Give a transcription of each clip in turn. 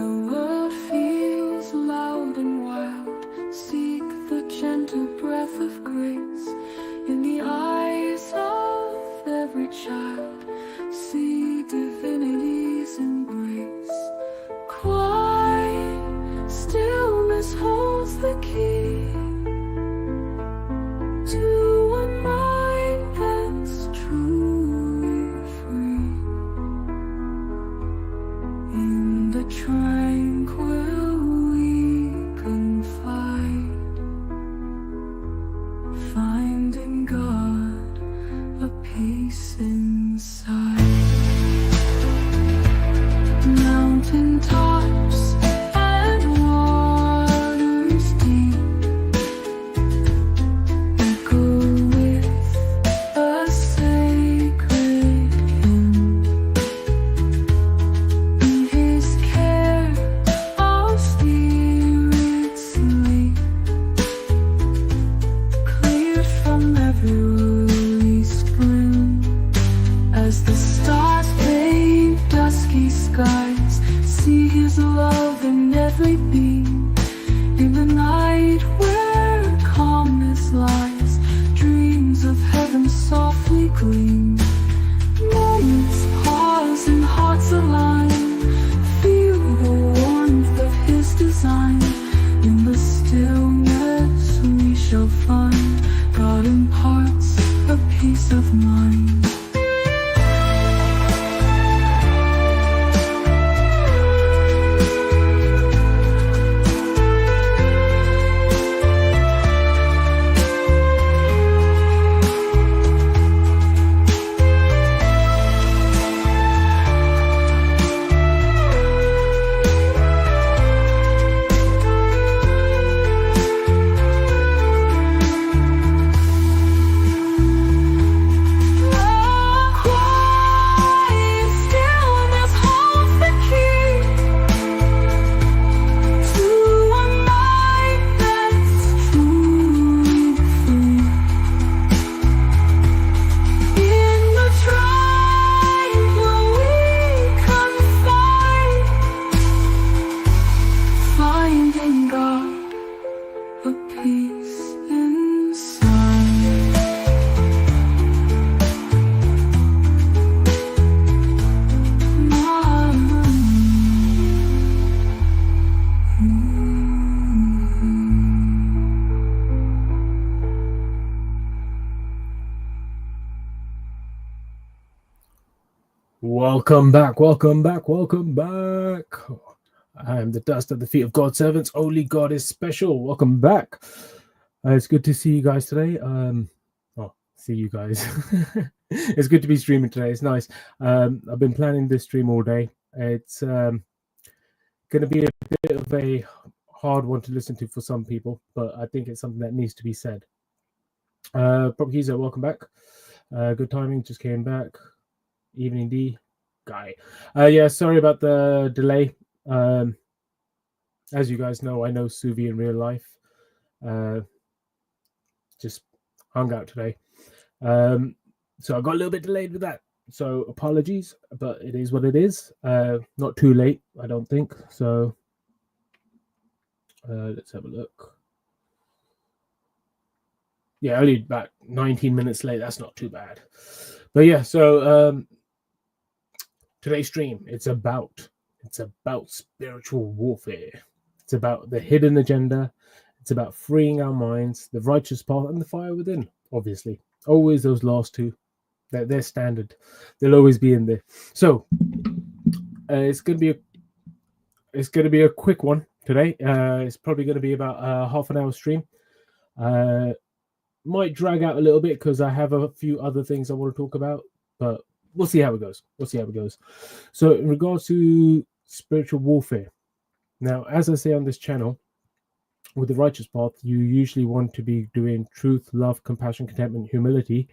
world feels loud and wild, seek the gentle breath of grace. In the eyes of every child, see divinity's embrace. Quiet stillness holds the key to a mind that's truly free. In the tranquil we confide, finding God, a peace inside. Mountain tops and waters deep echo with a sacred hymn. In His care our spirits sleep, cleared from every worldly spring. As the stars paint dusky skies, see His love in every beam. In the night where calmness lies, dreams of heaven softly gleam. Moments pause and hearts align, feel the warmth of His design. In the stillness we shall find, God imparts a peace of mind. Finding God, a peace inside. Welcome back, welcome back, welcome back. I am the dust at the feet of God's servants. Only God is special. Welcome back. It's good to see you guys today. See you guys. It's good to be streaming today. It's nice. I've been planning this stream all day. It's going to be a bit of a hard one to listen to for some people, but I think it's something that needs to be said. Property user, welcome back. Good timing, just came back. Evening D guy. Yeah, sorry about the delay. As you guys know, I know Suvi in real life. Just hung out today. So I got a little bit delayed with that. So apologies, but it is what it is. Not too late, I don't think. So let's have a look. Yeah, only about 19 minutes late. That's not too bad. But yeah, so today's stream, it's about spiritual warfare. It's about the hidden agenda. It's about freeing our minds, the righteous path, and the fire within. Obviously, always those last two. They're standard. They'll always be in there. So it's gonna be a quick one today. It's probably gonna be about a half an hour stream. Might drag out a little bit because I have a few other things I want to talk about, but we'll see how it goes. So in regards to spiritual warfare, now, as I say on this channel, with the righteous path, you usually want to be doing truth, love, compassion, contentment, humility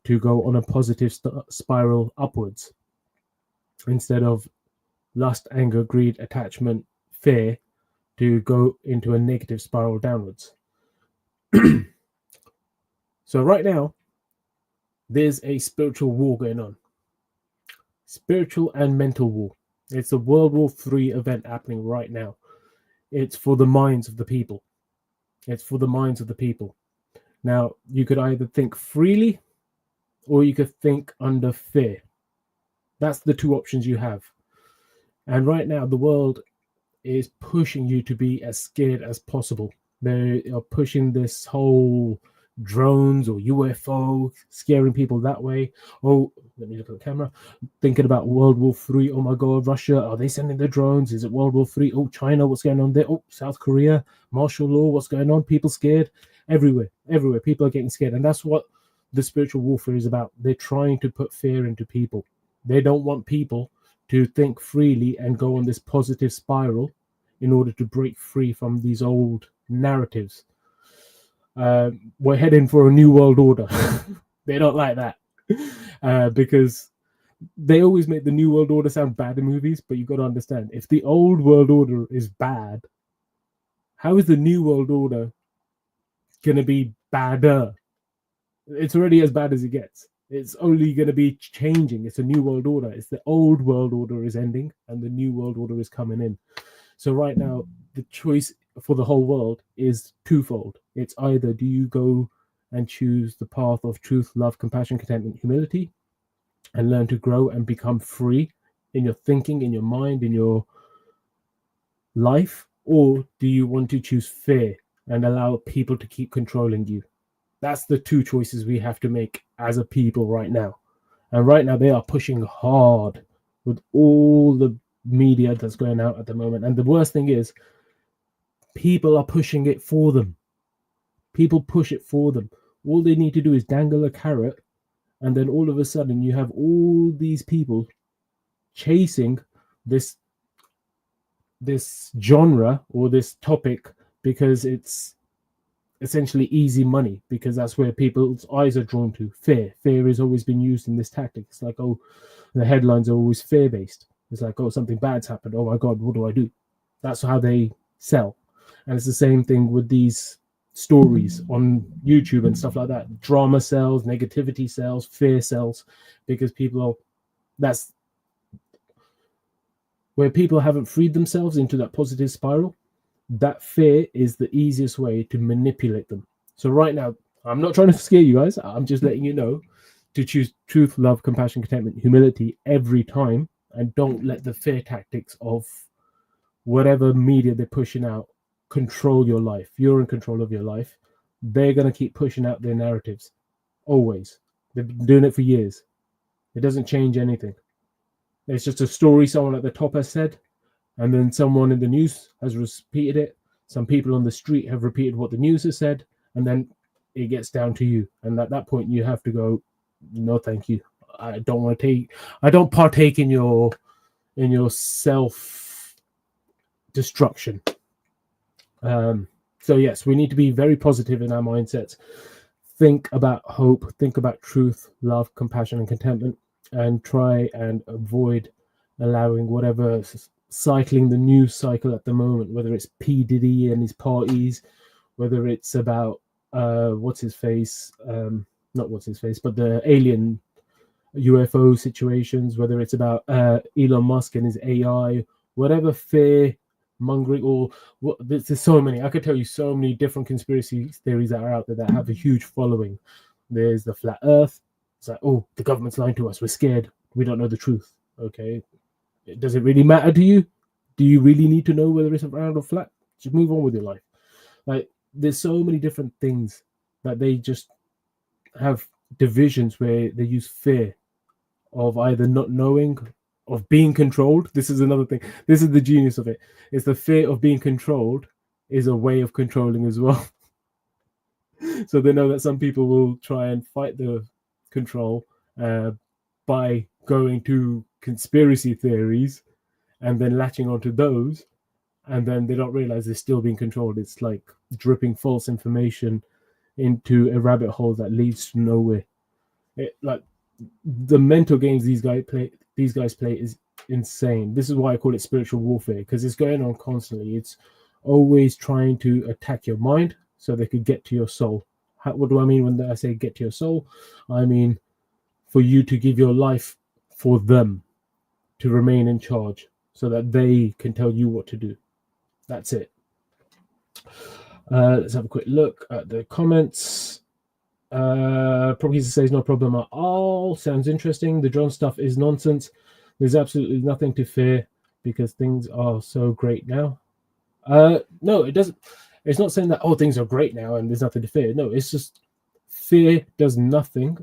to go on a positive spiral upwards, instead of lust, anger, greed, attachment, fear to go into a negative spiral downwards. So right now, there's a spiritual war going on. Spiritual and mental war. It's a World War III event happening right now. It's for the minds of the people. It's for the minds of the people. Now, you could either think freely or you could think under fear. That's the two options you have. And right now, the world is pushing you to be as scared as possible. They are pushing this whole drones or UFO, scaring people that way. Oh, let me look at the camera. Thinking about World War III. Oh my God, Russia, are they sending the drones? Is it World War III? Oh, China, what's going on there? Oh, South Korea, martial law, what's going on? People scared everywhere, everywhere. People are getting scared. And that's what the spiritual warfare is about. They're trying to put fear into people. They don't want people to think freely and go on this positive spiral in order to break free from these old narratives. We're heading for a new world order. They don't like that because they always make the new world order sound bad in movies, but you've got to understand, if the old world order is bad, how is the new world order going to be badder? It's already as bad as it gets. It's only going to be changing. It's a new world order. It's the old world order is ending and the new world order is coming in. So right now, the choice for the whole world is twofold. It's either do you go and choose the path of truth, love, compassion, contentment, humility, and learn to grow and become free in your thinking, in your mind, in your life, or do you want to choose fear and allow people to keep controlling you? That's the two choices we have to make as a people right now. And right now, they are pushing hard with all the media that's going out at the moment. And the worst thing is, people are pushing it for them. People push it for them. All they need to do is dangle a carrot, and then all of a sudden you have all these people chasing this genre or this topic because it's essentially easy money, because that's where people's eyes are drawn to. Fear has always been used in this tactic. It's like, oh, the headlines are always fear based. It's like, oh, something bad's happened, oh my God, what do I do? That's how they sell. And it's the same thing with these stories on YouTube and stuff like that. Drama sells, negativity sells, fear sells, because people are, that's where people haven't freed themselves into that positive spiral. That fear is the easiest way to manipulate them. So right now, I'm not trying to scare you guys. I'm just letting you know to choose truth, love, compassion, contentment, humility every time, and don't let the fear tactics of whatever media they're pushing out control your life. You're in control of your life. They're going to keep pushing out their narratives. Always. They've been doing it for years. It doesn't change anything. It's just a story someone at the top has said, and then someone in the news has repeated it. Some people on the street have repeated what the news has said, and then it gets down to you. And at that point, you have to go, no, thank you. I don't partake in your self destruction. So yes, we need to be very positive in our mindsets. Think about hope, think about truth, love, compassion, and contentment, and try and avoid allowing whatever cycling the news cycle at the moment, whether it's P. Diddy and his parties, whether it's about not what's his face, but the alien UFO situations, whether it's about Elon Musk and his AI, whatever fear mongering, or what, there's so many. I could tell you so many different conspiracy theories that are out there that have a huge following. There's the flat earth. It's like, oh, the government's lying to us, we're scared, we don't know the truth. Okay, does it really matter to you? Do you really need to know whether it's round or flat? Just move on with your life. Like, there's so many different things that they just have divisions where they use fear of either not knowing, of being controlled. This is another thing. This is the genius of it. It's the fear of being controlled is a way of controlling as well. So they know that some people will try and fight the control by going to conspiracy theories and then latching onto those, and then they don't realize they're still being controlled. It's like dripping false information into a rabbit hole that leads to nowhere. Like, the mental games these guys play is insane. This is why I call it spiritual warfare, because it's going on constantly. It's always trying to attack your mind so they could get to your soul. What do I mean when I say get to your soul? I mean for you to give your life for them, to remain in charge. so that they can tell you what to do. That's it. Let's have a quick look at the comments. Probably says no problem at all. Sounds interesting. The drone stuff is nonsense. There's absolutely nothing to fear because things are so great now. No, it doesn't. It's not saying that, oh, things are great now and there's nothing to fear. No, it's just fear does nothing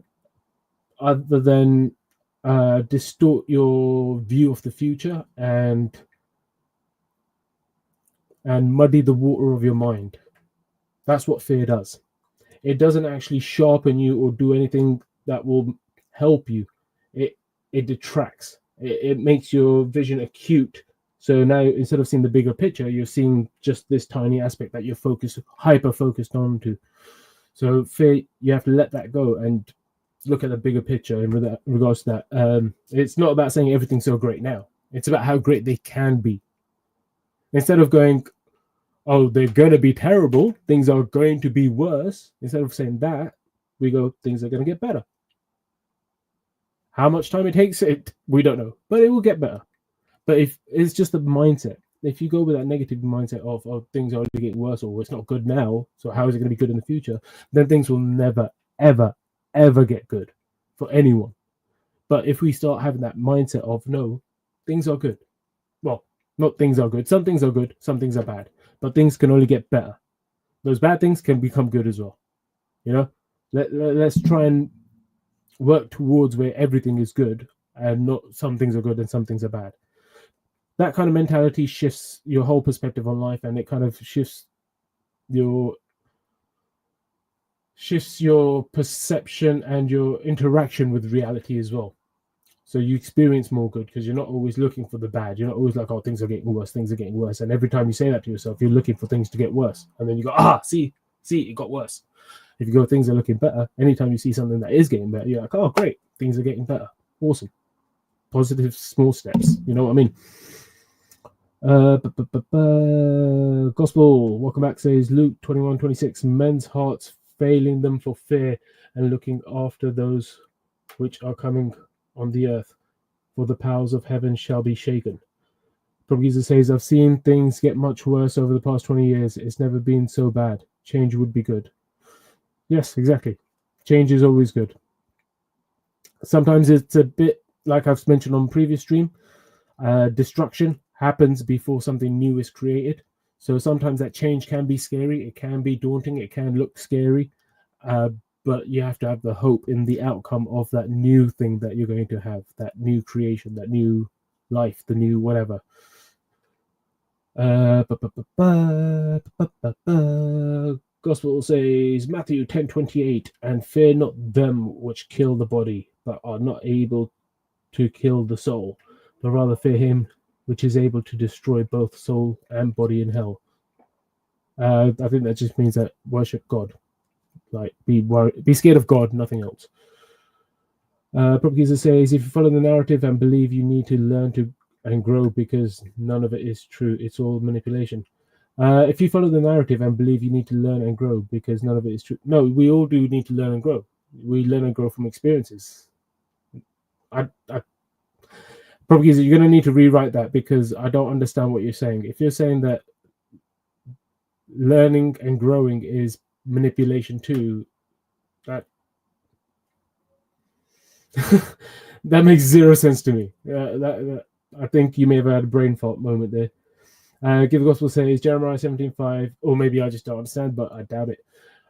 other than distort your view of the future and muddy the water of your mind. That's what fear does. It doesn't actually sharpen you or do anything that will help you. It detracts. It makes your vision acute. So now instead of seeing the bigger picture, you're seeing just this tiny aspect that you're hyper focused onto. So fear, you have to let that go and look at the bigger picture in regards to that. It's not about saying everything's so great now. It's about how great they can be. Instead of going, oh, they're going to be terrible, things are going to be worse. Instead of saying that, we go, things are going to get better. How much time it takes, we don't know, but it will get better. But if it's just the mindset, if you go with that negative mindset of, oh, things are only getting worse, or it's not good now, so how is it going to be good in the future? Then things will never, ever, ever get good for anyone. But if we start having that mindset of, no, things are good. Well, not things are good. Some things are good, some things are bad. But things can only get better. Those bad things can become good as well. You know, let's try and work towards where everything is good and not some things are good and some things are bad. That kind of mentality shifts your whole perspective on life, and it kind of shifts your perception and your interaction with reality as well. So you experience more good because you're not always looking for the bad. You're not always like, oh, things are getting worse, things are getting worse. And every time you say that to yourself, you're looking for things to get worse. And then you go, see, it got worse. If you go, things are looking better, anytime you see something that is getting better, you're like, oh, great, things are getting better. Awesome. Positive small steps. You know what I mean? Gospel, welcome back, says Luke 21:26. Men's hearts failing them for fear and looking after those which are coming on the earth, for the powers of heaven shall be shaken. Prabhupada says, I've seen things get much worse over the past 20 years. It's never been so bad. Change would be good. Yes, exactly. Change is always good. Sometimes it's a bit, like I've mentioned on previous stream, destruction happens before something new is created. So sometimes that change can be scary. It can be daunting. It can look scary. But you have to have the hope in the outcome of that new thing that you're going to have, that new creation, that new life, the new whatever. Gospel says Matthew 10:28, and fear not them which kill the body, but are not able to kill the soul, but rather fear him which is able to destroy both soul and body in hell. I think that just means that worship God. Like, be scared of God, nothing else. Prabhupada says, if you follow the narrative and believe you need to learn to and grow because none of it is true, it's all manipulation. If you follow the narrative and believe you need to learn and grow because none of it is true. No, we all do need to learn and grow. We learn and grow from experiences. Probably you're going to need to rewrite that because I don't understand what you're saying. If you're saying that learning and growing is manipulation too, that that makes zero sense to me. I think you may have had a brain fault moment there. Give the Gospel says Jeremiah 17:5, or maybe I just don't understand, but I doubt it.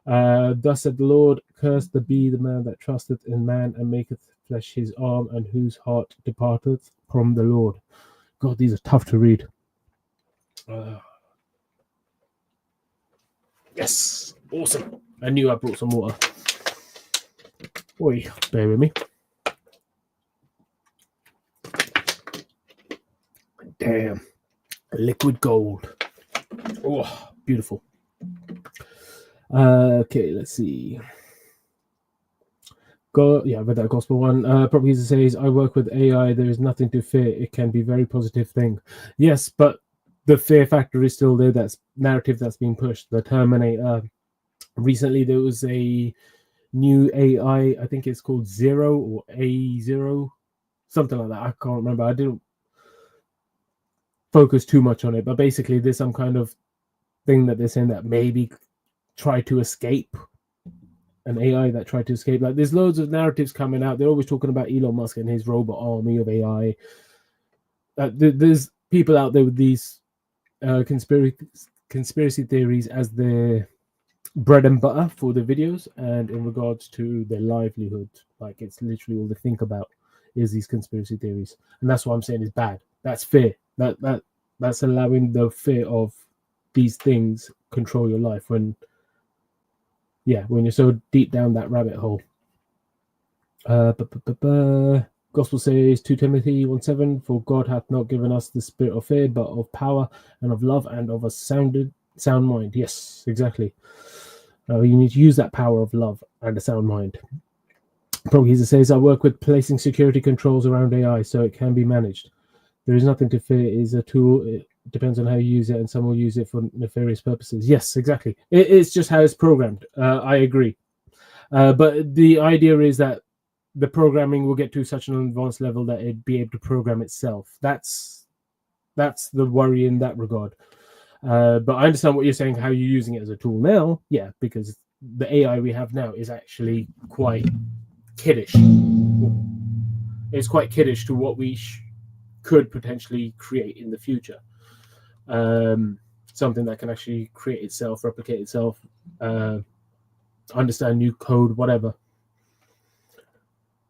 Thus said the Lord, cursed be the man that trusteth in man and maketh flesh his arm, and whose heart departeth from the Lord. God, these are tough to read. Yes, awesome. I knew I brought some water. Oi, bear with me. Damn, liquid gold. Oh, beautiful. Okay, let's see. I read that gospel one. Probably says, I work with AI. There is nothing to fear. It can be a very positive thing. Yes, but the fear factor is still there. That's narrative that's being pushed. The Terminator. Recently, there was a new AI. I think it's called Zero or A0, something like that. I can't remember. focus too much on it. But basically, there's some kind of thing that they're saying that maybe try to escape, an AI that tried to escape. Like, there's loads of narratives coming out. They're always talking about Elon Musk and his robot army of AI. There's people out there with these conspiracy theories as their bread and butter for the videos, and in regards to their livelihood, like, it's literally all they think about is these conspiracy theories, and that's what I'm saying is bad. That's fear. That's allowing the fear of these things control your life when you're so deep down that rabbit hole. Gospel says 2 Timothy 1:7, for God hath not given us the spirit of fear, but of power and of love and of a sound mind. Yes, exactly. You need to use that power of love and a sound mind. Progheser says, I work with placing security controls around AI so it can be managed. There is nothing to fear. It is a tool. It depends on how you use it, and some will use it for nefarious purposes. Yes, exactly. It's just how it's programmed. I agree. But the idea is that the programming will get to such an advanced level that it'd be able to program itself. That's the worry in that regard. But I understand what you're saying, how you're using it as a tool now. Yeah, because the AI we have now is actually quite kiddish. It's quite kiddish to what we could potentially create in the future. Something that can actually create itself, replicate itself, understand new code, whatever.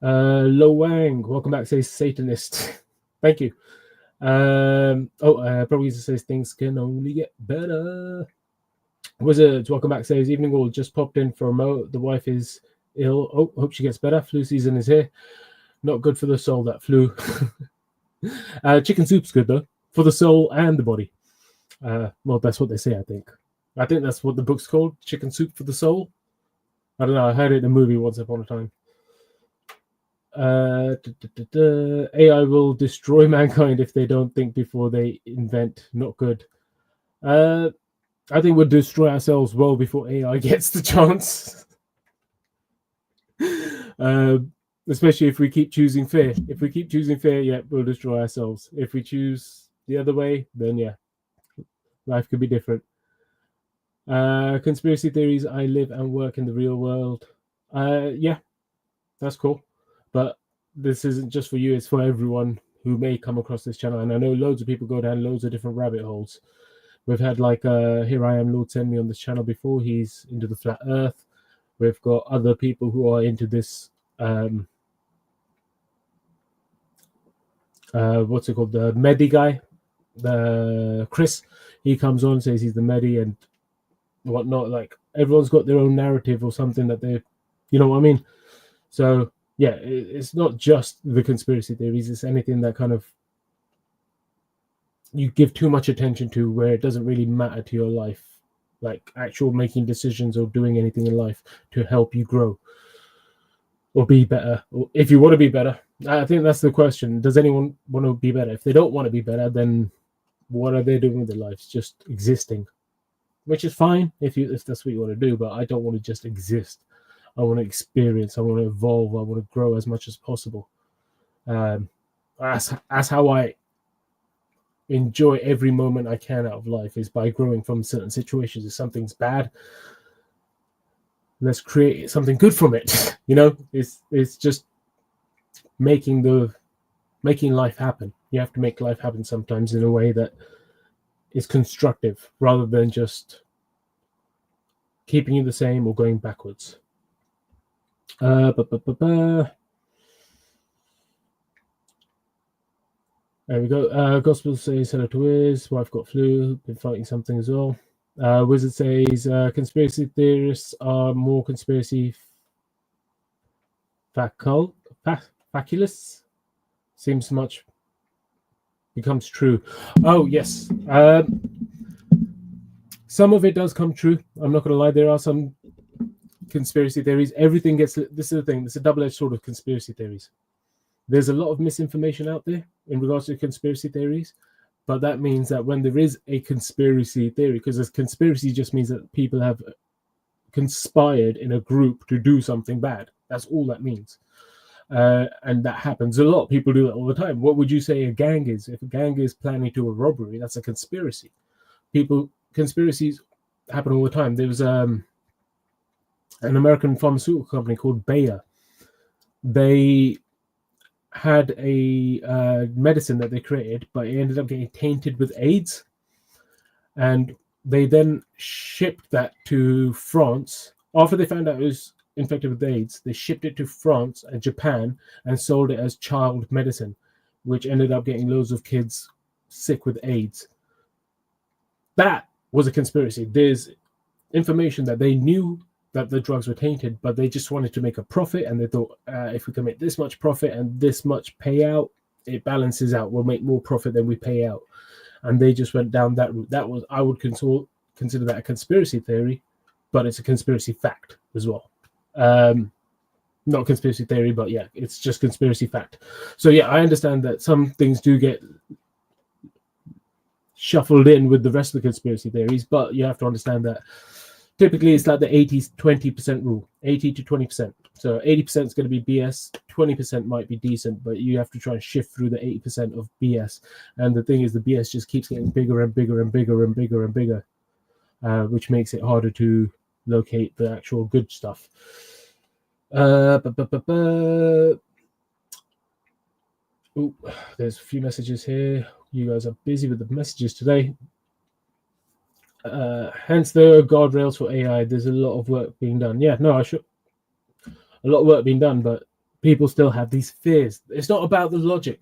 Lo Wang, welcome back, says Satanist. Thank you. Probably says things can only get better. Wizards, welcome back, says evening all, just popped in for a mo. The wife is ill. Oh, hope she gets better. Flu season is here. Not good for the soul, that flu. Chicken soup's good though, for the soul and the body. Well, that's what they say. I think that's what the book's called, Chicken Soup for the Soul. I don't know, I heard it in a movie once upon a time. AI will destroy mankind if they don't think before they invent. Not good. I think we'll destroy ourselves well before AI gets the chance. Especially if we keep choosing fear. If we keep choosing fear, yeah, we'll destroy ourselves. If we choose the other way, then yeah, life could be different. Conspiracy theories, I live and work in the real world. Yeah, that's cool. But this isn't just for you, it's for everyone who may come across this channel. And I know loads of people go down loads of different rabbit holes. We've had like Here I Am Lord Send Me on this channel before. He's into the flat earth. We've got other people who are into this what's it called, the Medi guy, the Chris. He comes on, says he's the Medi and whatnot. Like, everyone's got their own narrative or something that they, you know what I mean? So yeah, it's not just the conspiracy theories, it's anything that kind of you give too much attention to where it doesn't really matter to your life, like actual making decisions or doing anything in life to help you grow or be better. Or if you want to be better, I think that's the question. Does anyone want to be better? If they don't want to be better, then what are they doing with their lives? Just existing, which is fine if that's what you want to do, but I don't want to just exist. I want to experience, I want to evolve, I want to grow as much as possible. That's how I enjoy every moment I can out of life, is by growing from certain situations. If something's bad, let's create something good from it. You know, it's just making life happen. You have to make life happen sometimes in a way that is constructive rather than just keeping you the same or going backwards. There we go. Gospel says hello to Wiz. Wife got flu. Been fighting something as well. Wizard says conspiracy theorists are more conspiracy faculous. Seems much becomes true. Oh yes. Some of it does come true. I'm not going to lie. There are some conspiracy theories. Everything gets. This is the thing. It's a double-edged sword of conspiracy theories. There's a lot of misinformation out there in regards to conspiracy theories, but that means that when there is a conspiracy theory, because a conspiracy just means that people have conspired in a group to do something bad. That's all that means. And that happens a lot. People do that all the time. What would you say a gang is? If a gang is planning to a robbery, that's a conspiracy. Conspiracies happen all the time. There was an American pharmaceutical company called Bayer. They had a medicine that they created, but it ended up getting tainted with AIDS. And they then shipped that to France. After they found out it was infected with AIDS, they shipped it to France and Japan and sold it as child medicine, which ended up getting loads of kids sick with AIDS. That was a conspiracy. There's information that they knew that the drugs were tainted, but they just wanted to make a profit, and they thought, if we can make this much profit and this much payout, it balances out. We'll make more profit than we pay out. And they just went down that route. That was, I would consider that a conspiracy theory, but it's a conspiracy fact as well. Not conspiracy theory, but yeah, it's just conspiracy fact. So yeah, I understand that some things do get shuffled in with the rest of the conspiracy theories, but you have to understand that typically it's like the 80-20% rule, 80 to 20%. So 80% is going to be BS, 20% might be decent, but you have to try and shift through the 80% of BS. And the thing is, the BS just keeps getting bigger and bigger and bigger and bigger and bigger, which makes it harder to locate the actual good stuff. Ooh, there's a few messages here. You guys are busy with the messages today. Hence the guardrails for AI. There's a lot of work being done. Yeah, no, a lot of work being done, but people still have these fears. It's not about the logic.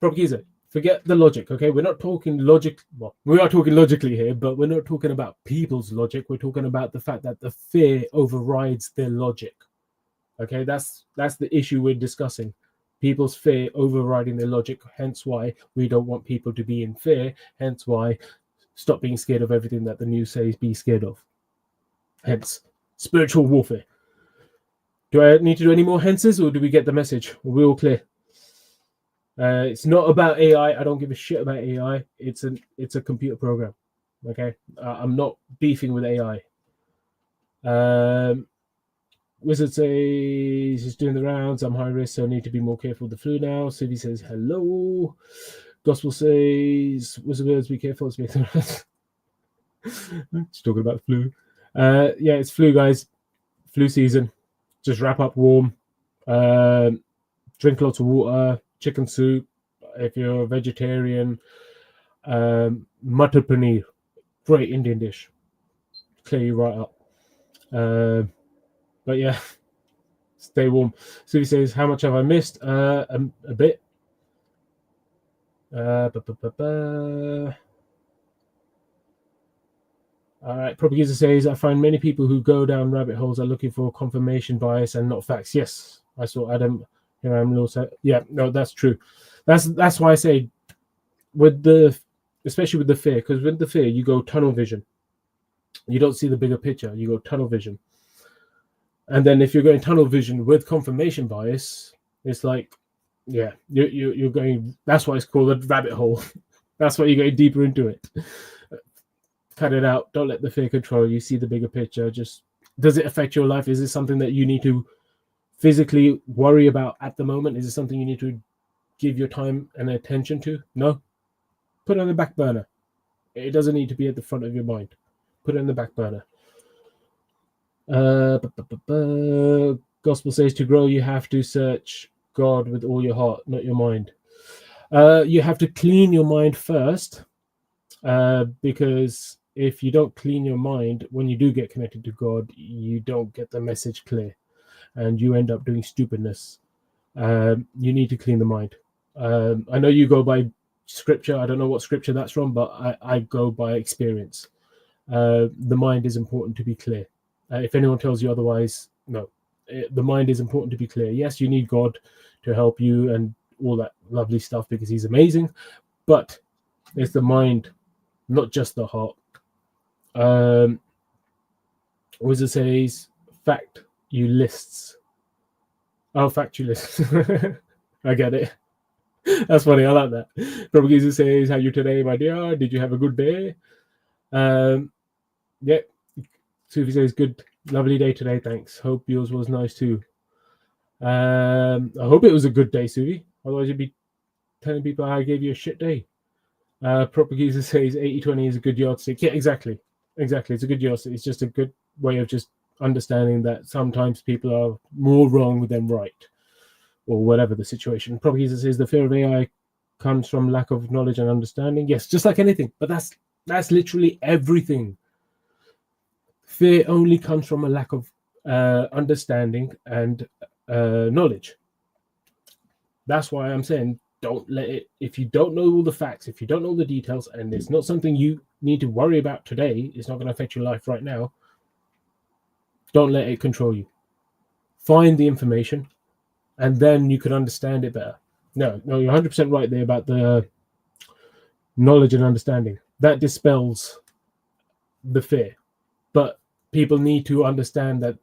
Propaganda, forget the logic, okay? We're not talking logic. Well, we are talking logically here, but we're not talking about people's logic. We're talking about the fact that the fear overrides their logic. Okay, that's the issue we're discussing. People's fear overriding their logic, hence why we don't want people to be in fear, hence why stop being scared of everything that the news says be scared of. Hence, spiritual warfare. Do I need to do any more hences, or do we get the message? Are we all clear? It's not about AI. I don't give a shit about AI. It's a computer program. Okay, I'm not beefing with AI. Wizard says he's doing the rounds. I'm high risk, so I need to be more careful with the flu now. Suvi says hello. Gospel says Wizards, be careful. It's talking about flu. Yeah, it's flu, guys. Flu season. Just wrap up warm. Drink lots of water. Chicken soup. If you're a vegetarian, matar paneer, great Indian dish. Clear you right up. But yeah, stay warm. Suvi says, how much have I missed? A bit. All right, Propaganda says, I find many people who go down rabbit holes are looking for confirmation bias and not facts. Yes, I saw Adam here. I'm also, yeah, no, that's true. That's why I say, especially with the fear, because with the fear you go tunnel vision. You don't see the bigger picture. You go tunnel vision. And then if you're going tunnel vision with confirmation bias, it's like, yeah, you're going. That's why it's called a rabbit hole. That's why you're going deeper into it. Cut it out. Don't let the fear control you. See the bigger picture. Just, does it affect your life? Is it something that you need to physically worry about at the moment? Is it something you need to give your time and attention to? No. Put it on the back burner. It doesn't need to be at the front of your mind. Put it in the back burner. Gospel says, to grow you have to search God with all your heart, not your mind. You have to clean your mind first, because if you don't clean your mind, when you do get connected to God, you don't get the message clear and you end up doing stupidness. You need to clean the mind. I know you go by scripture. I don't know what scripture that's from, but I go by experience. The mind is important to be clear. If anyone tells you otherwise, no. The mind is important to be clear. Yes, you need God to help you and all that lovely stuff because he's amazing, but it's the mind, not just the heart. Wizard says, fact you lists. Oh, fact you lists. I get it. That's funny. I like that. Propaganda says, how are you today, my dear? Did you have a good day? Yeah. Sufi says, good, lovely day today. Thanks. Hope yours was nice too. I hope it was a good day, Suvi. Otherwise, you'd be telling people I gave you a shit day. Propageser says 80-20 is a good yardstick. Yeah, exactly. Exactly. It's a good yardstick. It's just a good way of just understanding that sometimes people are more wrong than right, or whatever the situation. Propageser says the fear of AI comes from lack of knowledge and understanding. Yes, just like anything. But that's literally everything. Fear only comes from a lack of understanding and knowledge. That's why I'm saying don't let it, if you don't know all the facts, if you don't know the details, and it's not something you need to worry about today, it's not going to affect your life right now, don't let it control you. Find the information, and then you can understand it better. No, you're 100% right there about the knowledge and understanding. That dispels the fear. But people need to understand that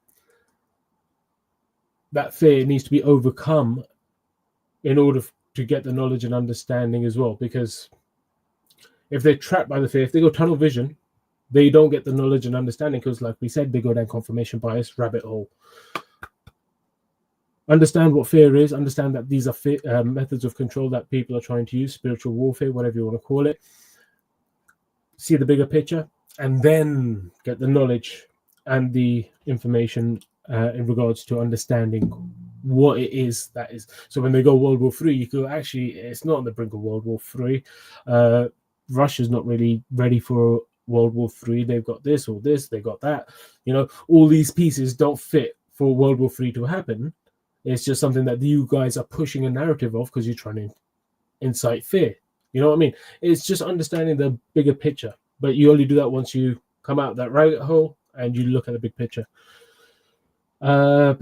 that fear needs to be overcome in order to get the knowledge and understanding as well. Because if they're trapped by the fear, if they go tunnel vision, they don't get the knowledge and understanding because, like we said, they go down confirmation bias rabbit hole. Understand what fear is. Understand that these are methods of control that people are trying to use, spiritual warfare, whatever you want to call it. See the bigger picture, and then get the knowledge and the information in regards to understanding what it is that is. So when they go World War III, you go, actually, it's not on the brink of World War III. Russia's not really ready for World War III. They've got this or this, they got that. You know, all these pieces don't fit for World War III to happen. It's just something that you guys are pushing a narrative of because you're trying to incite fear. You know what I mean? It's just understanding the bigger picture. But you only do that once you come out that rabbit hole and you look at the big picture. So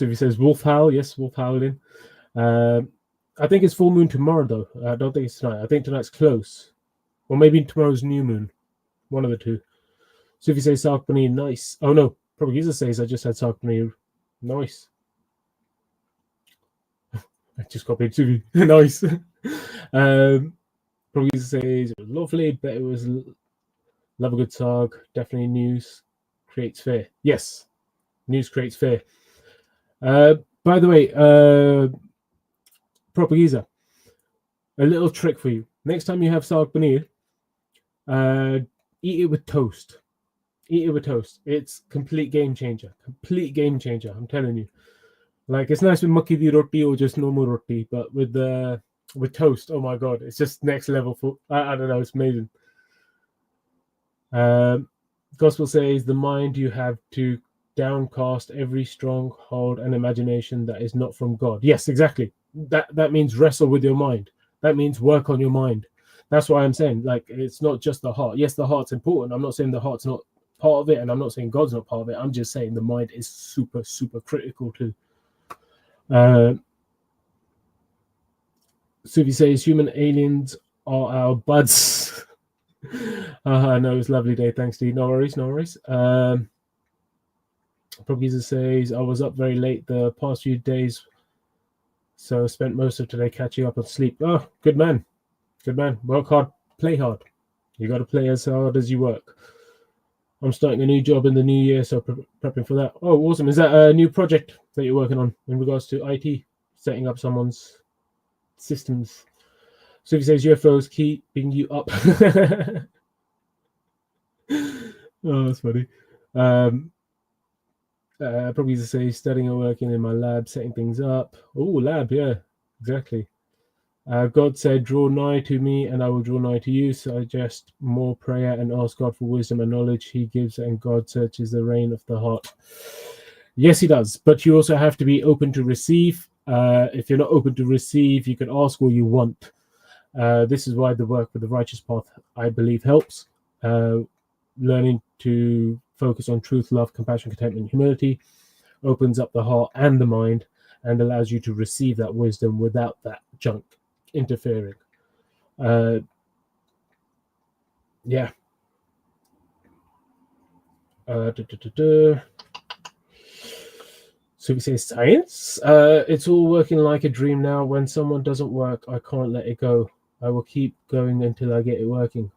he says wolf howl. Yes, wolf howling. I think it's full moon tomorrow, though. I don't think it's tonight. I think tonight's close. Or maybe tomorrow's new moon. One of the two. So if you say Sark Paneer, nice. Oh, no. Propageser says I just had Sark Paneer. Nice. I just copied Suvi. Nice. Propageser says it was lovely, but it was love a good Sark. Definitely news creates fear. Yes. News creates fear. By the way, Propageser, a little trick for you. Next time you have Sark Paneer, eat it with toast. Eat it with toast. It's complete game changer. Complete game changer. I'm telling you. Like, it's nice with makki di roti or just normal roti, but with toast, oh my god, it's just next level. For I don't know, it's amazing. Gospel says the mind you have to downcast every stronghold and imagination that is not from God. Yes, exactly. That means wrestle with your mind. That means work on your mind. That's why I'm saying, like, it's not just the heart. Yes, the heart's important. I'm not saying the heart's not part of it, and I'm not saying God's not part of it. I'm just saying the mind is super, super critical too. Suvi says human aliens are our buds. No, it's a lovely day. Thanks, Steve. No worries, no worries. Propageser says I was up very late the past few days, so spent most of today catching up on sleep. Oh, good man. Good man. Work hard, play hard. You got to play as hard as you work. I'm starting a new job in the new year, so prepping for that. Oh, awesome. Is that a new project that you're working on in regards to IT, setting up someone's systems? So if he says UFOs keeping you up. Oh, that's funny. Probably to say studying or working in my lab, setting things up. Oh, lab, yeah, exactly. God said, draw nigh to me and I will draw nigh to you. Suggest more prayer and ask God for wisdom and knowledge. He gives and God searches the reign of the heart. Yes, he does. But you also have to be open to receive. If you're not open to receive, you can ask all you want. This is why the work with the righteous path, I believe, helps. Learning to focus on truth, love, compassion, contentment, humility opens up the heart and the mind and allows you to receive that wisdom without that junk interfering. Yeah. So we say science. It's all working like a dream now. When someone doesn't work, I can't let it go. I will keep going until I get it working.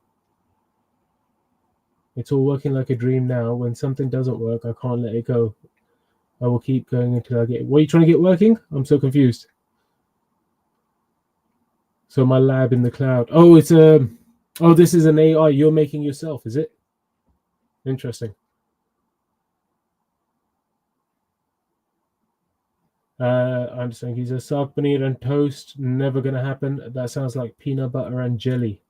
It's all working like a dream now. When something doesn't work, I can't let it go. I will keep going until I get it. What are you trying to get working? I'm so confused. So my lab in the cloud. Oh, it's a. Oh, this is an AI you're making yourself, is it? Interesting. I'm saying he's a saag paneer and toast. Never gonna happen. That sounds like peanut butter and jelly.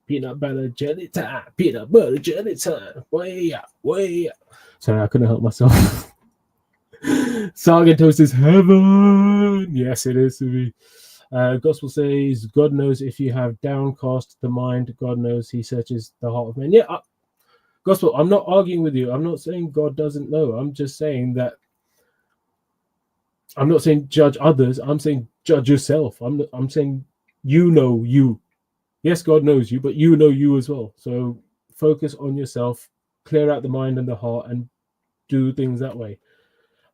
Peanut butter jelly time. Peanut butter jelly time. Way out. Way out. Sorry, I couldn't help myself. Saag and toast is heaven. Yes, it is to me. Gospel says, God knows if you have downcast the mind. God knows he searches the heart of men. Yeah, Gospel, I'm not arguing with you. I'm not saying God doesn't know. I'm just saying that I'm not saying judge others. I'm saying judge yourself. I'm saying you know you. Yes, God knows you, but you know you as well. So focus on yourself, clear out the mind and the heart, and do things that way.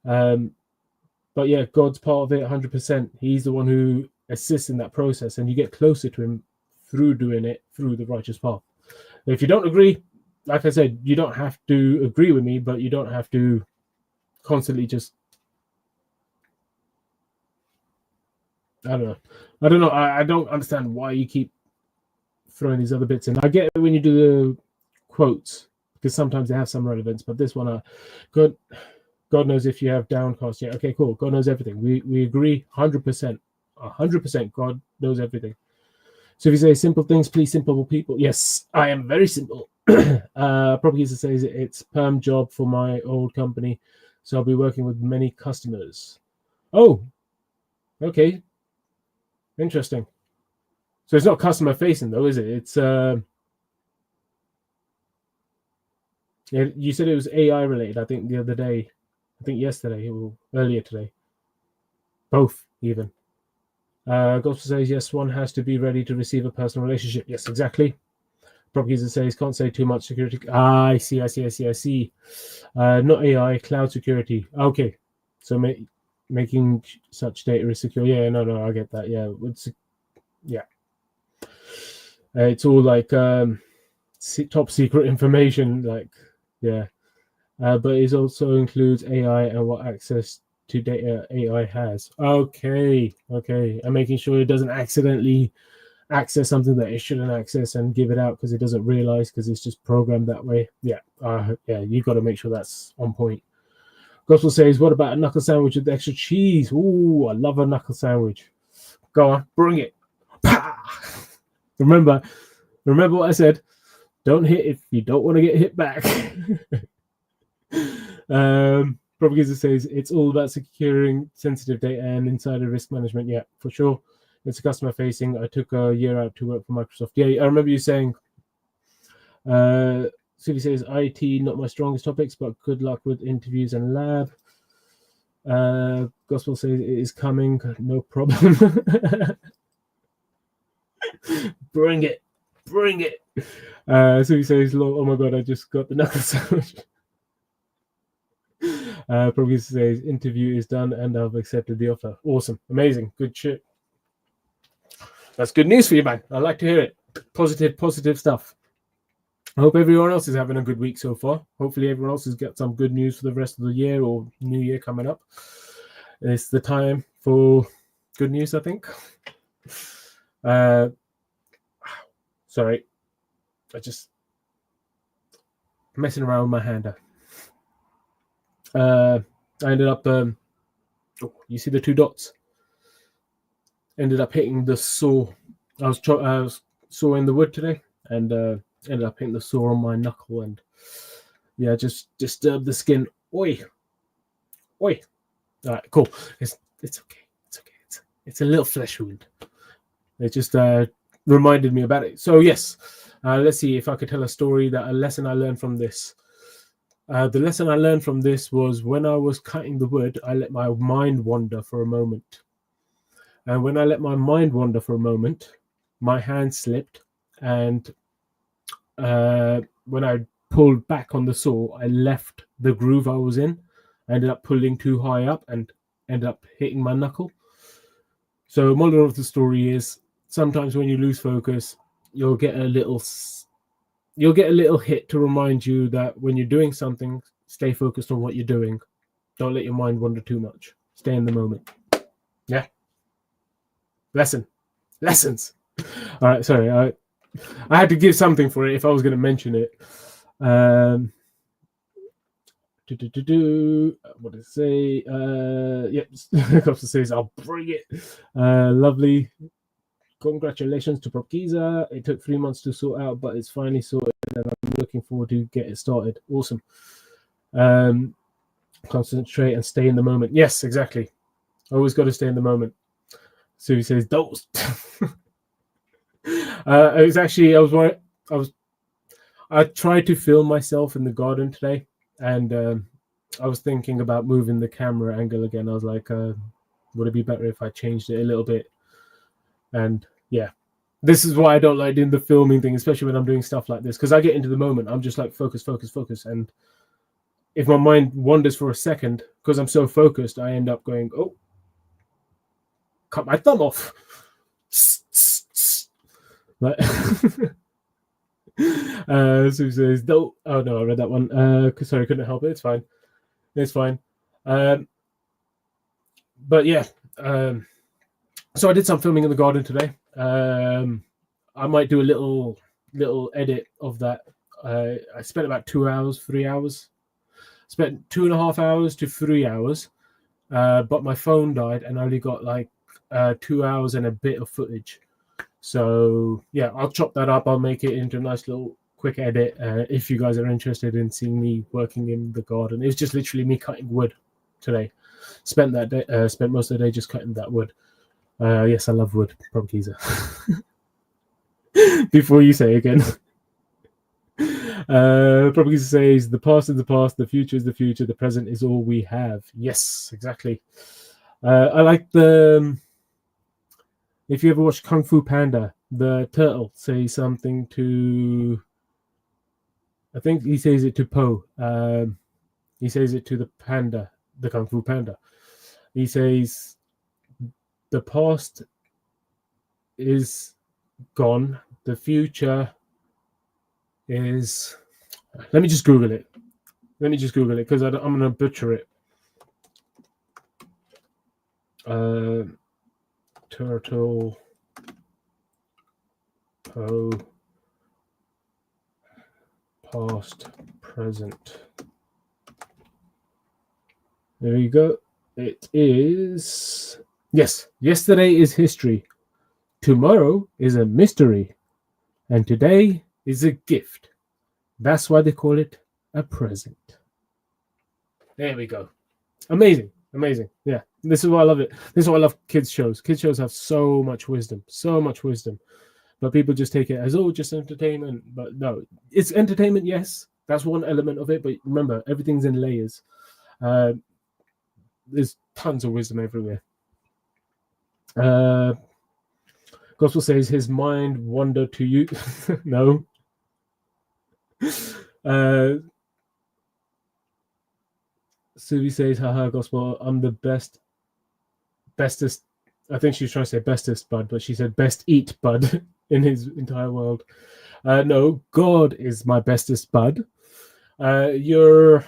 But yeah, God's part of it 100%. He's the one who assists in that process, and you get closer to him through doing it through the righteous path. If you don't agree, like I said, you don't have to agree with me, but you don't have to constantly just I don't know. I don't understand why you keep throwing these other bits in. I get it when you do the quotes because sometimes they have some relevance, but this one, God knows if you have downcast. Yeah, okay, cool. God knows everything. We agree 100%. 100%. God knows everything. So if you say simple things, please, simple people. Yes, I am very simple. Probably says it's perm job for my old company, so I'll be working with many customers. Oh, okay. Interesting. So it's not customer facing though, is it? It's yeah, you said it was AI related. I think the other day, I think yesterday or earlier today, both even. Gospel says yes, one has to be ready to receive a personal relationship. Yes, exactly. Probably says can't say too much security. I see. Not AI, cloud security. Okay, so making such data is secure. Yeah, no, I get that. Yeah, it's all like top secret information. Like, yeah, but it also includes AI and what access to data AI has. Okay, and making sure it doesn't accidentally access something that it shouldn't access and give it out because it doesn't realize because it's just programmed that way. Yeah, you got to make sure that's on point. Gospel says, what about a knuckle sandwich with extra cheese? Ooh, I love a knuckle sandwich. Go on, bring it. Remember what I said. Don't hit if you don't want to get hit back. Propaganda says it's all about securing sensitive data and insider risk management. Yeah, for sure. It's customer facing. I took a year out to work for Microsoft. Yeah, I remember you saying. Suvi says IT not my strongest topics, but good luck with interviews and lab. Gospel says it is coming, no problem. Bring it. Suvi says, oh my god, I just got the knuckle sandwich. Probably says interview is done and I've accepted the offer. Awesome, amazing, good shit. That's good news for you, man. I like to hear it. Positive stuff. I hope everyone else is having a good week so far. Hopefully everyone else has got some good news for the rest of the year or new year coming up. It's the time for good news, I think. Sorry, I just messing around with my hand. I ended up you see the two dots? Ended up hitting the saw. I was sawing the wood today and ended up hitting the saw on my knuckle and yeah, just disturbed the skin. Oi. All right, cool. It's okay. It's a little flesh wound. It just reminded me about it. So yes, let's see if I could tell a lesson I learned from this. The lesson I learned from this was when I was cutting the wood, I let my mind wander for a moment. And when I let my mind wander for a moment, my hand slipped. And when I pulled back on the saw, I left the groove I was in. I ended up pulling too high up and ended up hitting my knuckle. So moral of the story is sometimes when you lose focus, you'll get a little you'll get a little hit to remind you that when you're doing something, stay focused on what you're doing. Don't let your mind wander too much. Stay in the moment. Yeah. Lessons. All right, sorry. I had to give something for it if I was going to mention it. What did it say? Yep. Costa says, I'll bring it. Lovely. Congratulations to Propgiza. It took 3 months to sort out, but it's finally sorted, and I'm looking forward to get it started. Awesome. Concentrate and stay in the moment. Yes, exactly. Always got to stay in the moment. Suvi says, "Those." It was actually I tried to film myself in the garden today, and I was thinking about moving the camera angle again. I was like, would it be better if I changed it a little bit? And yeah, this is why I don't like doing the filming thing, especially when I'm doing stuff like this, because I get into the moment. I'm just like focus, and if my mind wanders for a second, because I'm so focused, I end up going, oh, cut my thumb off. But Sue says, don't. Oh no, I read that one. Sorry, couldn't help it. It's fine. But yeah, so I did some filming in the garden today. I might do a little edit of that. I spent about 3 hours. Spent 2.5 hours to 3 hours, but my phone died and I only got like 2 hours and a bit of footage. So yeah, I'll chop that up. I'll make it into a nice little quick edit if you guys are interested in seeing me working in the garden. It was just literally me cutting wood today. Spent most of the day just cutting that wood. Yes, I love wood, Probkeezer. Before you say again. Probkeezer says, the past is the past, the future is the future, the present is all we have. Yes, exactly. I like the... If you ever watch Kung Fu Panda, the turtle says something to... I think he says it to Po. He says it to the panda, the Kung Fu Panda. He says, the past is gone. The future is... Let me just Google it. Because I'm going to butcher it. Turtle... Po... Past, present. There you go. It is... Yes, yesterday is history. Tomorrow is a mystery. And today is a gift. That's why they call it a present. There we go. Amazing. Yeah, this is why I love it. This is why I love kids shows. Kids shows have so much wisdom. But people just take it as, oh, just entertainment. But no, it's entertainment, yes. That's one element of it. But remember, everything's in layers. There's tons of wisdom everywhere. Gospel says his mind wandered to you. No. Suvi says, haha, Gospel, I'm the bestest. I think she's trying to say bestest bud, but she said best eat bud in his entire world. No, God is my bestest bud. You're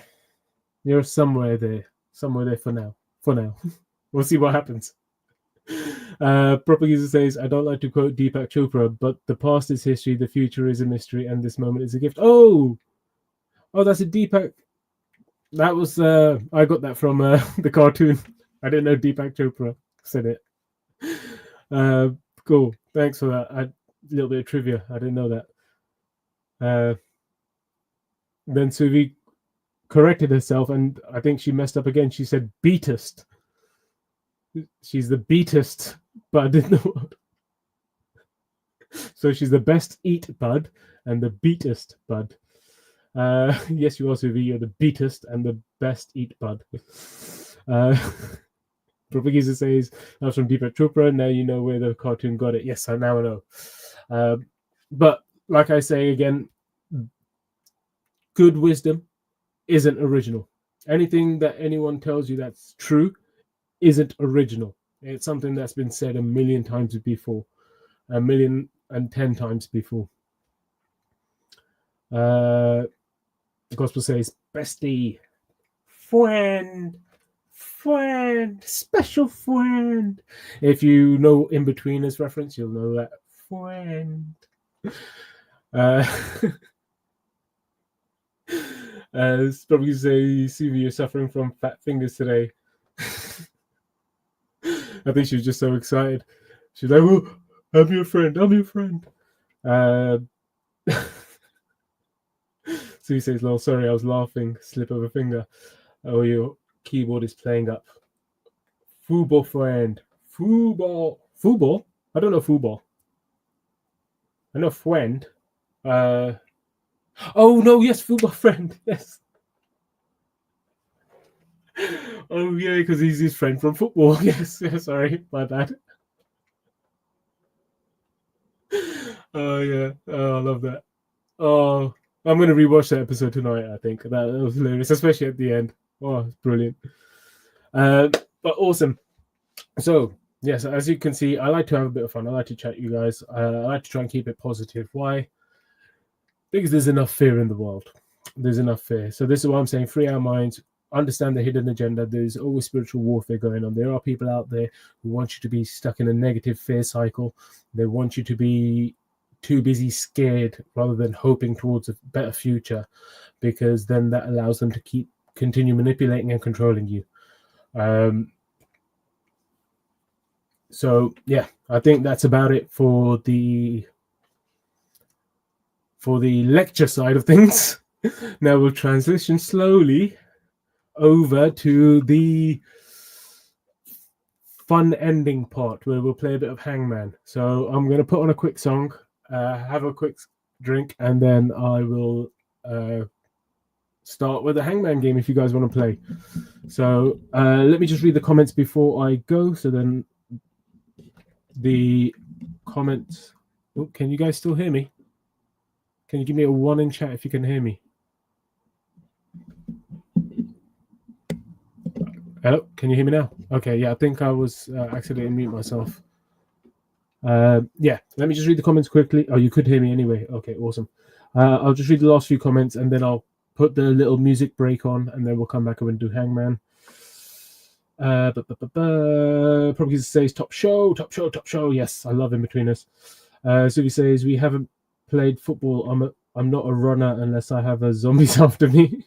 somewhere there for now. We'll see what happens. Proper user says, I don't like to quote Deepak Chopra, but the past is history, the future is a mystery, and this moment is a gift. Oh, that's a Deepak. That was I got that from the cartoon. I didn't know Deepak Chopra said it. Cool. Thanks for that. A little bit of trivia. I didn't know that. Then Suvi corrected herself, and I think she messed up again. She said beatest. She's the beatest bud in the world. So she's the best eat bud and the beatest bud. Yes, you are, Suvi. You're the beatest and the best eat bud. Propaganda says that's from Deepak Chopra. Now you know where the cartoon got it. Yes, now I know. But like I say again, good wisdom isn't original. Anything that anyone tells you that's true isn't original. It's something that's been said 1,000,000 times before, 1,010,000 times before. The gospel says, bestie, friend, special friend. If you know In-Betweeners reference, you'll know that. Friend. It's probably say, Suvi, you're suffering from fat fingers today. I think she was just so excited. She's like, oh, I'm your friend. Suvi says, lol, sorry, I was laughing. Slip of a finger. Oh, your keyboard is playing up. Football friend. Football? I don't know football. I know friend. Oh, no, yes, football friend. Yes. Oh, yeah, because he's his friend from football. Yes, sorry, my bad. Oh, yeah. Oh, I love that. Oh, I'm going to rewatch that episode tonight, I think. That was hilarious, especially at the end. Oh, it's brilliant. But awesome. So, yes, as you can see, I like to have a bit of fun. I like to chat you guys. I like to try and keep it positive. Why? Because there's enough fear in the world. There's enough fear. So this is what I'm saying. Free our minds. Understand the hidden agenda. There's always spiritual warfare going on. There are people out there who want you to be stuck in a negative fear cycle. They want you to be too busy scared rather than hoping towards a better future, because then that allows them to continue manipulating and controlling you. So yeah, I think that's about it for the lecture side of things. Now we'll transition slowly over to the fun ending part where we'll play a bit of Hangman. So I'm going to put on a quick song, have a quick drink, and then I will start with the Hangman game if you guys want to play. So let me just read the comments before I go. So then the comments. Oh, can you guys still hear me? Can you give me a 1 in chat if you can hear me? Hello, can you hear me now? Okay, yeah, I think I was accidentally mute myself. Yeah, let me just read the comments quickly. Oh, you could hear me anyway. Okay, awesome. I'll just read the last few comments and then I'll put the little music break on and then we'll come back and do Hangman. Probably says top show. Yes, I love In-Betweeners. Suvi says we haven't played football. I'm not a runner unless I have a zombies after me.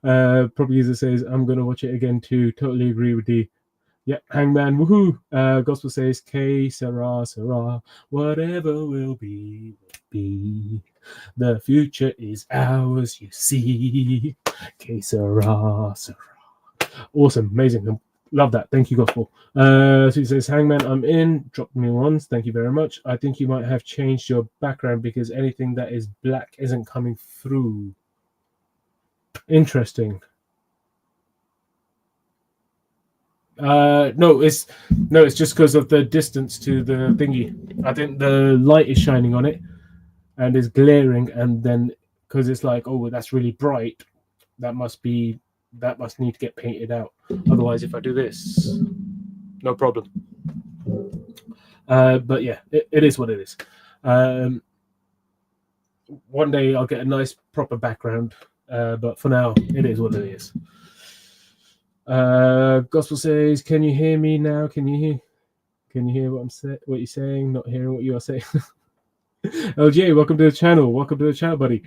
Probably says I'm gonna watch it again too. Totally agree with you. Yeah, Hangman, woohoo! Gospel says K Sarah, whatever will be. The future is ours, you see. K Sarah. Awesome, amazing. Love that. Thank you, Gospel. So he says, Hangman, I'm in. Drop me ones. Thank you very much. I think you might have changed your background because anything that is black isn't coming through. Interesting. No, it's just because of the distance to the thingy. I think the light is shining on it and is glaring, and then because it's like, oh, that's really bright, that must need to get painted out. Otherwise, if I do this, no problem. But yeah, it is what it is. One day I'll get a nice proper background, but for now, it is what it is. Gospel says, "Can you hear me now? Can you hear what you're saying? Not hearing what you are saying." LJ, welcome to the channel. Welcome to the channel, buddy.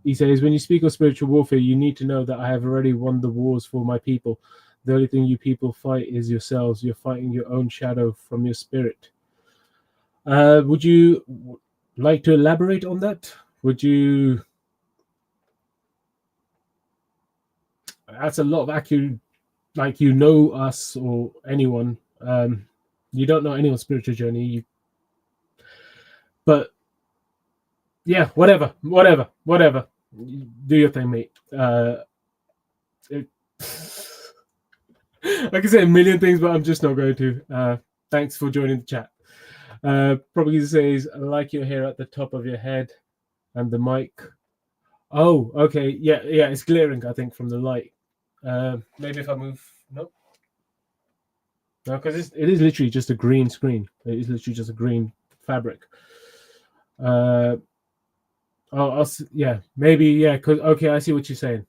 He says, when you speak of spiritual warfare, you need to know that I have already won the wars for my people. The only thing you people fight is yourselves. You're fighting your own shadow from your spirit. Would you like to elaborate on that? Would you? That's a lot of accurate. Like, you know us or anyone. You don't know anyone's spiritual journey. But yeah, whatever. Do your thing, mate. I can say a million things, but I'm just not going to. Thanks for joining the chat. Probably says, I like your hair at the top of your head and the mic. Oh, okay. Yeah, it's glaring, I think, from the light. Maybe if I move. Nope. No, because it is literally just a green screen. It is literally just a green fabric. Yeah, maybe, yeah. Cause okay, I see what you're saying.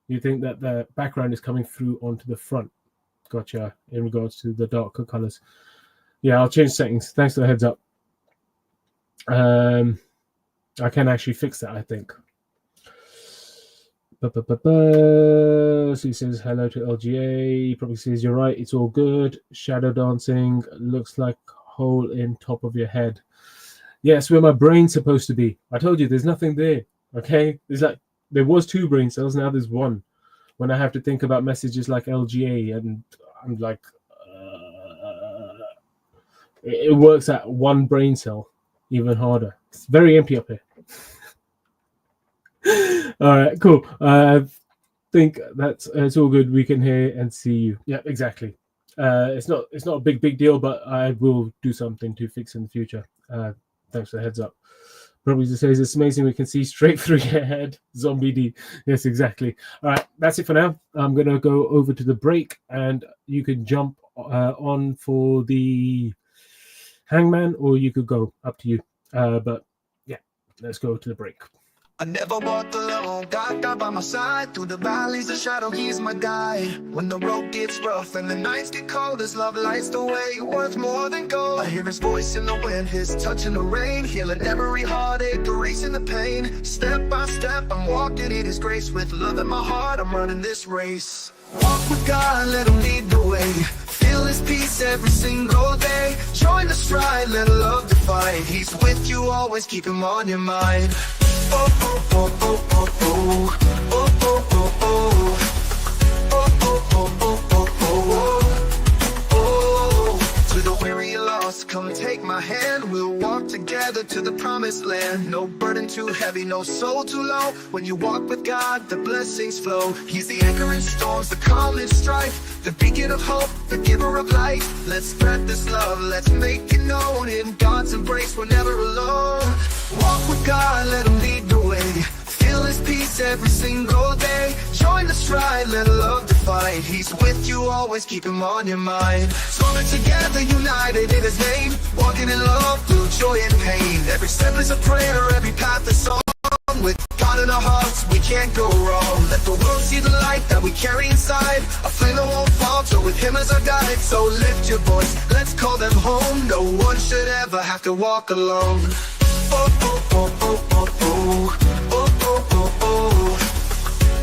You think that the background is coming through onto the front. Gotcha. In regards to the darker colors. Yeah, I'll change settings. Thanks for the heads up. I can actually fix that, I think. So he says hello to LGA. He probably says you're right. It's all good. Shadow dancing looks like hole in top of your head. Yes, where my brain's supposed to be. I told you there's nothing there. Okay, there was 2 brain cells. Now there's 1. When I have to think about messages like LGA, and I'm like, it works at 1 brain cell even harder. It's very empty up here. All right, cool. I think it's all good. We can hear and see you. Yeah, exactly. It's not a big deal, but I will do something to fix in the future. Thanks for the heads up. Probably just says it's amazing we can see straight through your head. Zombie D. Yes, exactly. All right, that's it for now. I'm gonna go over to the break, and you can jump on for the hangman, or you could go, up to you. But yeah, let's go to the break. I never walked alone, God by my side. Through the valleys of shadow, he's my guide. When the road gets rough and the nights get cold, his love lights the way, worth more than gold. I hear his voice in the wind, his touch in the rain, healing every heartache, erasing the pain. Step by step, I'm walking in his grace. With love in my heart, I'm running this race. Walk with God, let him lead the way. Feel his peace every single day. Join the stride, let love define. He's with you always, keep him on your mind. Oh, oh, oh, oh, oh, oh. Oh, oh, oh, oh. Oh, oh, oh, oh, oh, oh. Oh, to the weary and lost, come take my hand. We'll walk together to the promised land. No burden too heavy, no soul too low. When you walk with God, the blessings flow. He's the anchor in storms, the calm in strife, the beacon of hope, the giver of light. Let's spread this love, let's make it known. In God's embrace, we're never alone. Walk with God, let him lead the way. Feel his peace every single day. Join the stride, let love define. He's with you always, keep him on your mind. Stronger together, united in his name. Walking in love through joy and pain. Every step is a prayer, every path is song. With God in our hearts, we can't go wrong. Let the world see the light that we carry inside. A flame that won't falter with him as our guide. So lift your voice, let's call them home. No one should ever have to walk alone. Oh, oh, oh, oh, oh, oh. Oh, oh, oh, oh.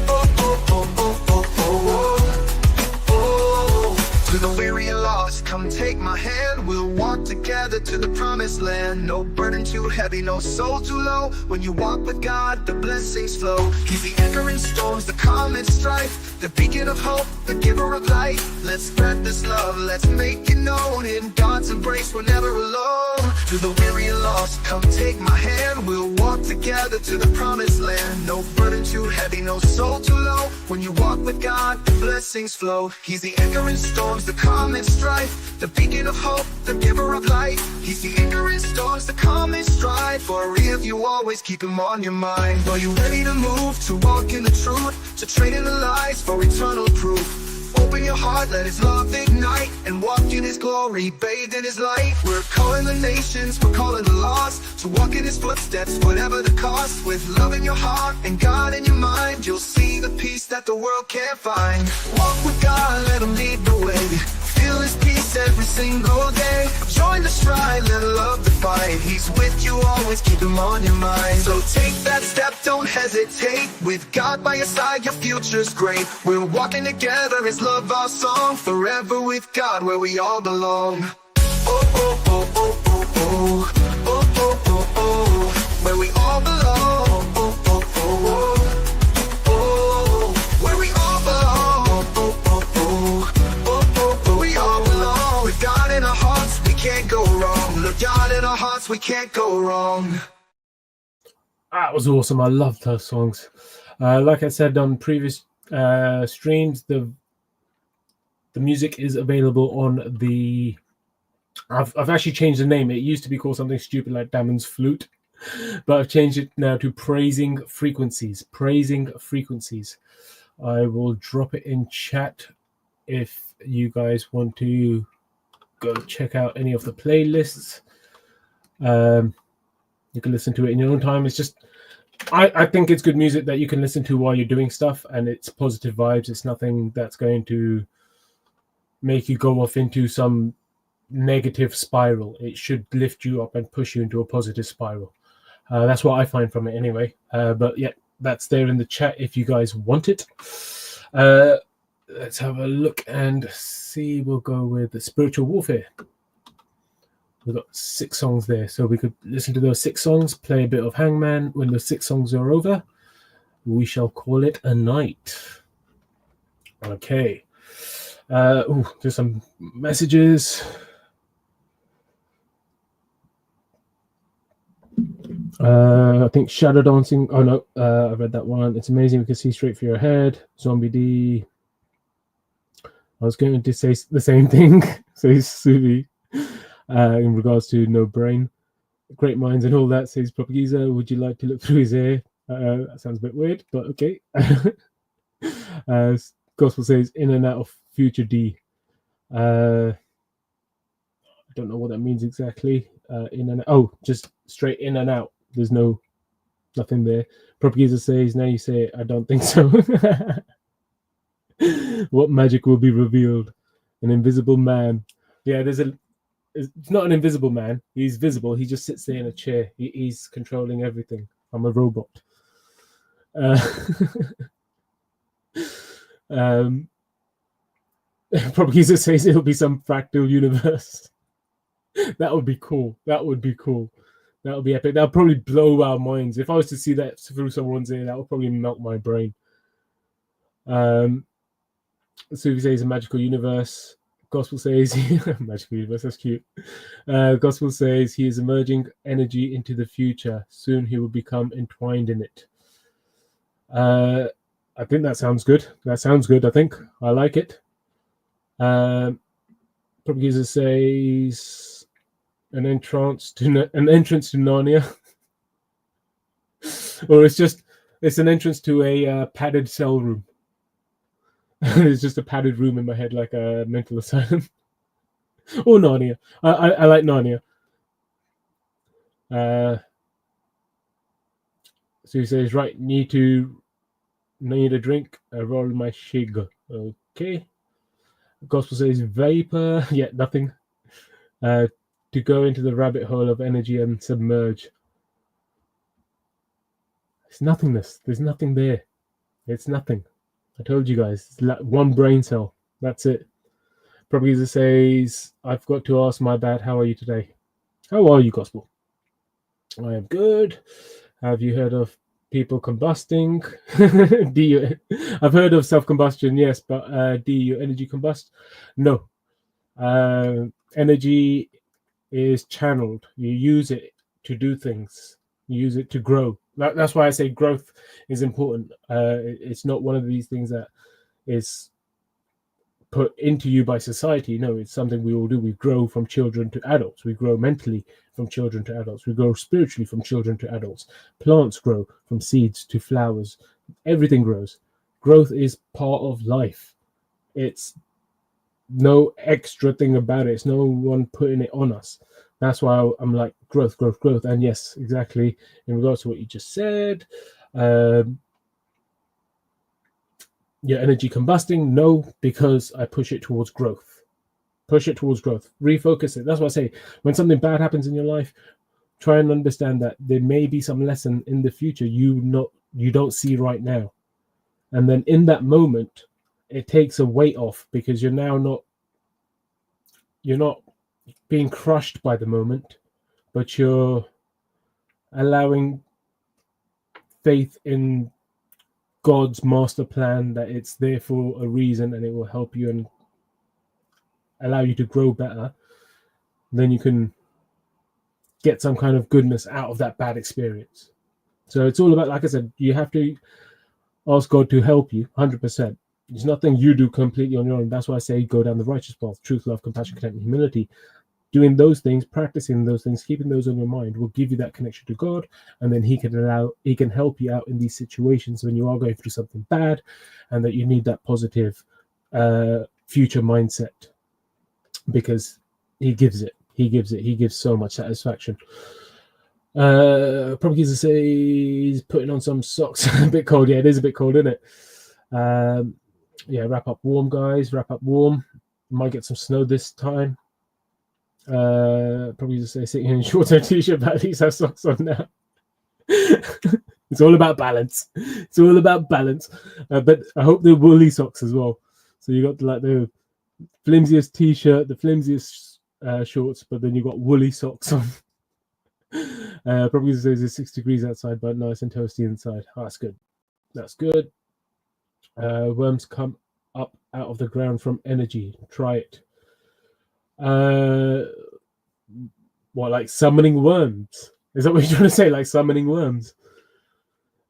Oh, oh, oh, oh, oh, oh. Oh, to the weary and lost, come take my hand. We'll walk together to the promised land. No burden too heavy, no soul too low. When you walk with God, the blessings flow. He's the anchor in storms, the calm in strife, the beacon of hope, the giver of light. Let's spread this love, let's make it known. In God's embrace, we're never alone. To the weary and lost, come take my hand. We'll walk together to the promised land. No burden too heavy, no soul too low. When you walk with God, the blessings flow. He's the anchor in storms, the calm in strife, the beacon of hope, the giver of light. He's the anchor in storms, the calm in stride. For real, you always keep him on your mind. Are you ready to move, to walk in the truth, to trade in the lies for eternal proof? Open your heart, let his love ignite, and walk in his glory, bathed in his light. We're calling the nations, we're calling the lost, to walk in his footsteps, whatever the cost. With love in your heart and God in your mind, you'll see the peace that the world can't find. Walk with God, let him lead the way. Feel his peace every single day. Join the stride, let love define. He's with you always, keep him on your mind. So take that step, don't hesitate. With God by your side, your future's great. We're walking together, his love our song. Forever with God, where we all belong. Oh, oh, oh, oh, oh, oh. Oh, oh, oh, oh. Where we all belong. Oh, oh, oh, oh, oh. Oh, where we all belong. Oh, oh, oh, oh. We all belong. With God in our hearts, we can't go wrong. Look, God in our hearts, we can't go wrong. That was awesome. I loved those songs. Like I said on previous streams, the music is available on the... I've actually changed the name. It used to be called something stupid like Damon's Flute, but I've changed it now to Praising Frequencies. Praising Frequencies. I will drop it in chat if you guys want to go check out any of the playlists. You can listen to it in your own time. It's just, I think it's good music that you can listen to while you're doing stuff, and it's positive vibes. It's nothing that's going to make you go off into some negative spiral. It should lift you up and push you into a positive spiral. That's what I find from it anyway. But yeah, that's there in the chat if you guys want it. Let's have a look and see. We'll go with the Spiritual Warfare. We've got 6 songs there, so we could listen to those 6 songs, play a bit of Hangman. When those 6 songs are over, we shall call it a night. Okay. There's some messages. I think Shadow Dancing. Oh no, I read that one. It's amazing. We can see straight through your head. Zombie D. I was going to say the same thing. Says Suvi. In regards to no brain, great minds and all that, says Propagiza. Would you like to look through his hair? That sounds a bit weird, but okay. Gospel says in and out of future D. I don't know what that means exactly. In and out. Oh, just straight in and out. There's nothing there. Propagiza says, now you say it. I don't think so. What magic will be revealed? An invisible man. Yeah, it's not an invisible man. He's visible. He just sits there in a chair. He's controlling everything. I'm a robot. Propagiza says it'll be some fractal universe. That would be cool. That would be cool. That would be epic. That would probably blow our minds. If I was to see that through someone's ear, that would probably melt my brain. Suvi says a magical universe. Gospel says magical universe, that's cute. Gospel says he is emerging energy into the future. Soon he will become entwined in it. I think that sounds good. That sounds good, I think. I like it. Propagiza says an entrance to Narnia. Or it's an entrance to a padded cell room. It's just a padded room in my head, like a mental asylum. Or Narnia. I like Narnia. So he says, right, need a drink. I roll my shig. Okay. Gospel says vapor. Yeah, nothing. To go into the rabbit hole of energy and submerge. It's nothingness. There's nothing there. It's nothing. I told you guys, it's like one brain cell. That's it. Propagiza says, I've got to ask, my bad, how are you today? How are you, Gospel? I am good. Have you heard of people combusting? I've heard of self-combustion, yes, but do your energy combust? No. Energy is channeled. You use it to do things. You use it to grow. That's why I say growth is important. It's not one of these things that is put into you by society. No, it's something we all do. We grow from children to adults. We grow mentally from children to adults. We grow spiritually from children to adults. Plants grow from seeds to flowers. Everything grows. Growth is part of life. It's no extra thing about it. It's no one putting it on us. That's why I'm like growth. And yes, exactly. In regards to what you just said, your energy combusting, no, because I push it towards growth. Refocus it. That's what I say. When something bad happens in your life, try and understand that there may be some lesson in the future you don't see right now. And then in that moment, it takes a weight off, because you're not being crushed by the moment, but you're allowing faith in God's master plan, that it's there for a reason and it will help you and allow you to grow better. Then you can get some kind of goodness out of that bad experience. So it's all about, like I said, you have to ask God to help you 100%. There's nothing you do completely on your own. That's why I say go down the righteous path: truth, love, compassion, contentment, humility. Doing those things, practicing those things, keeping those on your mind will give you that connection to God, and then He can help you out in these situations when you are going through something bad, and that you need that positive future mindset, because He gives it. He gives so much satisfaction. Probably to say he's putting on some socks. A bit cold. Yeah, it is a bit cold, isn't it? Yeah, wrap up warm, guys. Wrap up warm. Might get some snow this time. Probably just say sitting in a shorts and t-shirt, but at least have socks on now. It's all about balance. It's all about balance. But I hope they're woolly socks as well. So you got like the flimsiest t-shirt, the flimsiest shorts, but then you got woolly socks on. Probably says it's 6 degrees outside, but nice and toasty inside. Oh, that's good. That's good. Worms come up out of the ground from energy. Try it. What, like summoning worms? Is that what you're trying to say? Like summoning worms?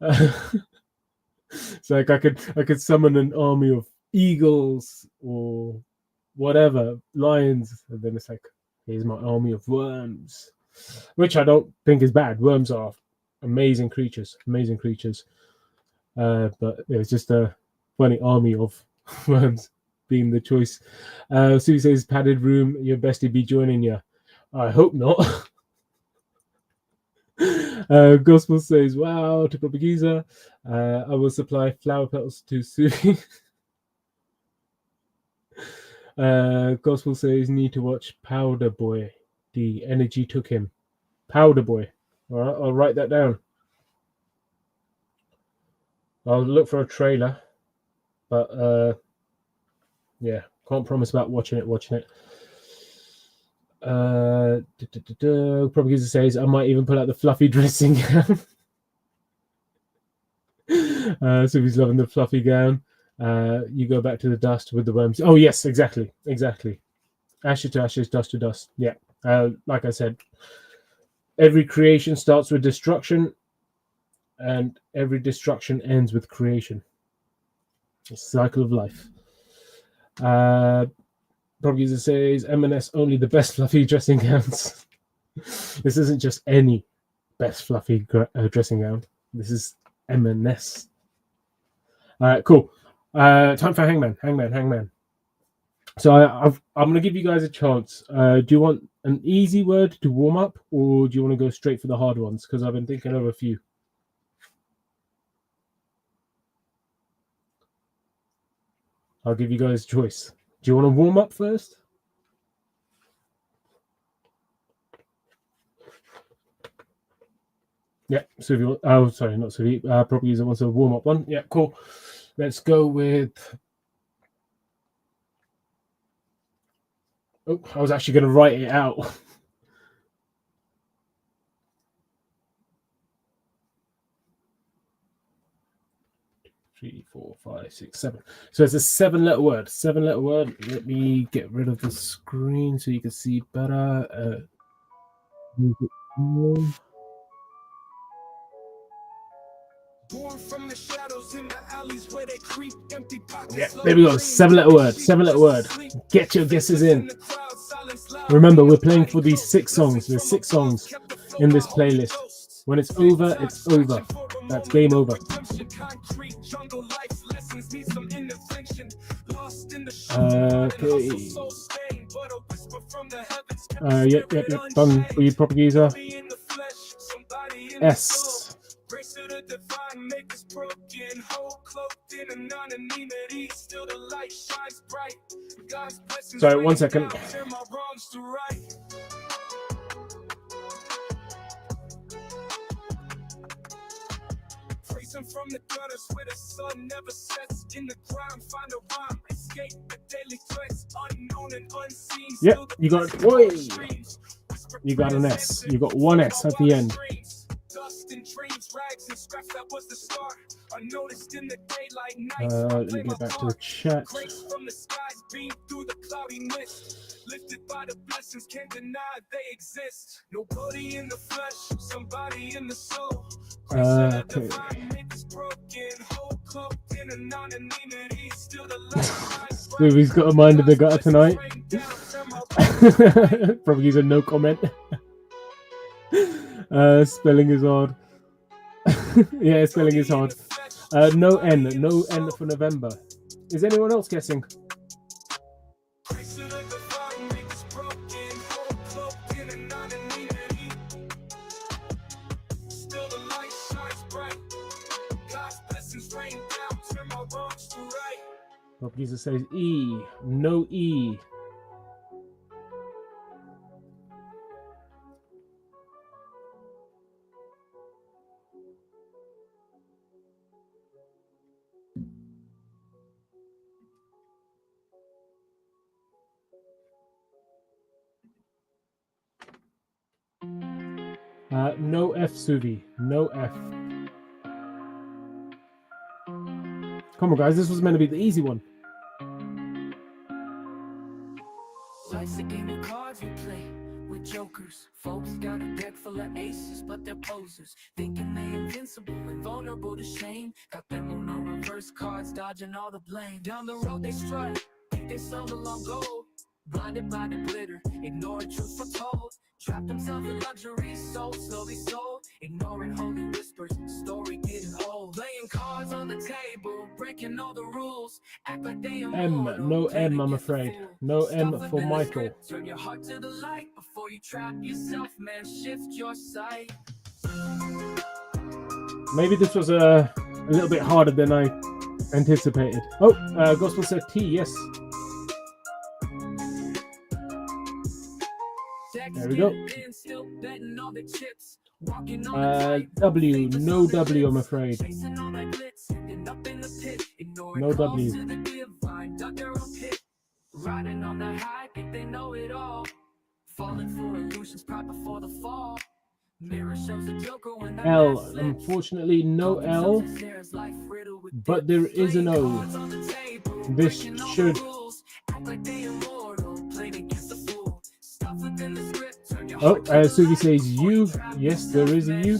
It's like I could summon an army of eagles or whatever, lions, and then it's like, here's my army of worms, which I don't think is bad. Worms are amazing creatures, but it's just a funny army of worms being the choice. Sue says, padded room, your bestie be joining you. I hope not. Gospel says, wow, to Propagiza. I will supply flower petals to Sue. Gospel says, need to watch Powder Boy. The energy took him. Powder Boy. All right, I'll write that down. I'll look for a trailer, but yeah, can't promise about watching it. Probably says I might even pull out the fluffy dressing gown. So he's loving the fluffy gown. You go back to the dust with the worms. Oh yes, exactly. Ashes to ashes, dust to dust. Yeah. Like I said, every creation starts with destruction, and every destruction ends with creation. It's a cycle of life. Probably says M&S only the best fluffy dressing gowns. This isn't just any best fluffy dressing gown. This is M&S. All right, cool. Time for Hangman. So I'm going to give you guys a chance. Do you want an easy word to warm up, or do you want to go straight for the hard ones? Because I've been thinking of a few. I'll give you guys a choice. Do you want to warm up first? Yeah, Suvi. Oh, sorry, not Suvi. Probably user wants a warm up one. Yeah, cool. Let's go with. Oh, I was actually going to write it out. Three, 4, 5, 6, 7. So it's a 7-letter word. 7-letter word. Let me get rid of the screen so you can see better. Yeah, there we go. 7-letter word. 7-letter word. Get your guesses in. Remember, we're playing for these 6 songs. There's 6 songs in this playlist. When it's over, it's over. That's game over. Okay. Yep. Done for you, Propagiza. S. Sorry, 1 second. From the gutters where the sun never sets, in the ground find a rhyme, escape the daily threats, unknown and unseen. Yep, you got it. Boy, you got an S. You got 1 S at the end. Let me get back to the chat. Lifted by the blessings, can't deny they exist. Nobody in the flesh, somebody in the soul. Okay. He's got a mind in the gutter tonight. Probably a no comment. Spelling is hard. Yeah, spelling is hard. No N for November. Is anyone else guessing? Portuguese says E. No E. No F, Suvi. No F. Come on, guys. This was meant to be the easy one. Life's a game of cards we play with jokers. Folks got a deck full of aces, but they're posers. Thinking they invincible and vulnerable to shame. Got them on no reverse cards, dodging all the blame. Down the road they strut, think they sold a long gold. Blinded by the glitter, ignoring truth foretold. Trapped themselves in luxury, sold, slowly sold. Ignoring holy whispers, story getting old. Laying cards on the table, breaking all the rules. Act like they M. No M, I'm afraid. No M for Michael. Turn your heart to the light before you trap yourself, man. Shift your sight. Maybe this was a little bit harder than I anticipated. Oh, Gospel said T, yes. There we go. W, no W, I'm afraid. No W. Riding on the high, think they know it all. Falling for illusions right before the fall. Mirror shows the Joker when L. Unfortunately, no L, but there is an O. This should. Oh, Sugi says U. Yes, there is a U.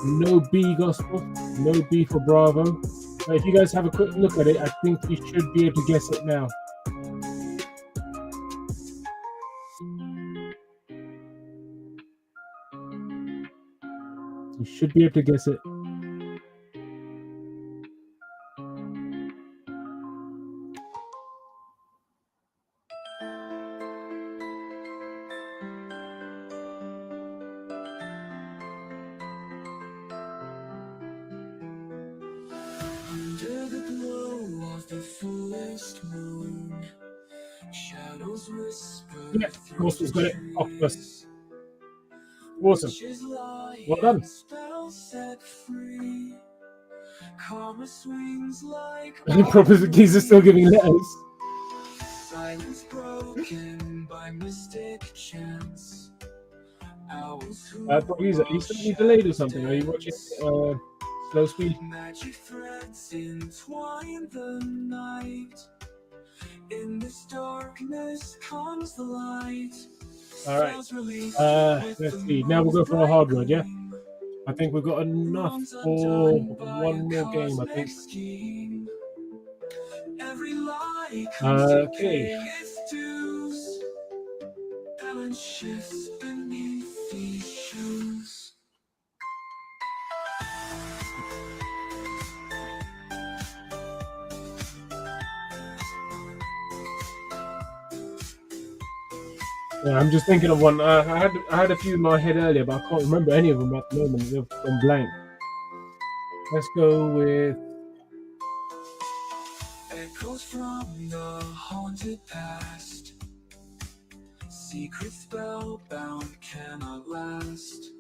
No B, Gospel. No B for Bravo. If you guys have a quick look at it, I think you should be able to guess it now. You should be able to guess it. Under the glow of the fullest moon, shadows whisper. Yes, of course, we've got it. Octopus. Awesome. Well done. Prophecies are still giving letters. Silence broken by mistake chance. Prophecies, are you slightly delayed or something? Are you watching slow speed? Magic threads entwine the night. In this darkness comes the light. All right. Let's see. Now we'll go for a hard word, yeah? I think we've got enough for one more game, I think. Okay. Yeah, I'm just thinking of one. I had a few in my head earlier, but I can't remember any of them at the moment. They've gone blank. Let's go with. Echoes from the haunted past. Secrets spellbound cannot last.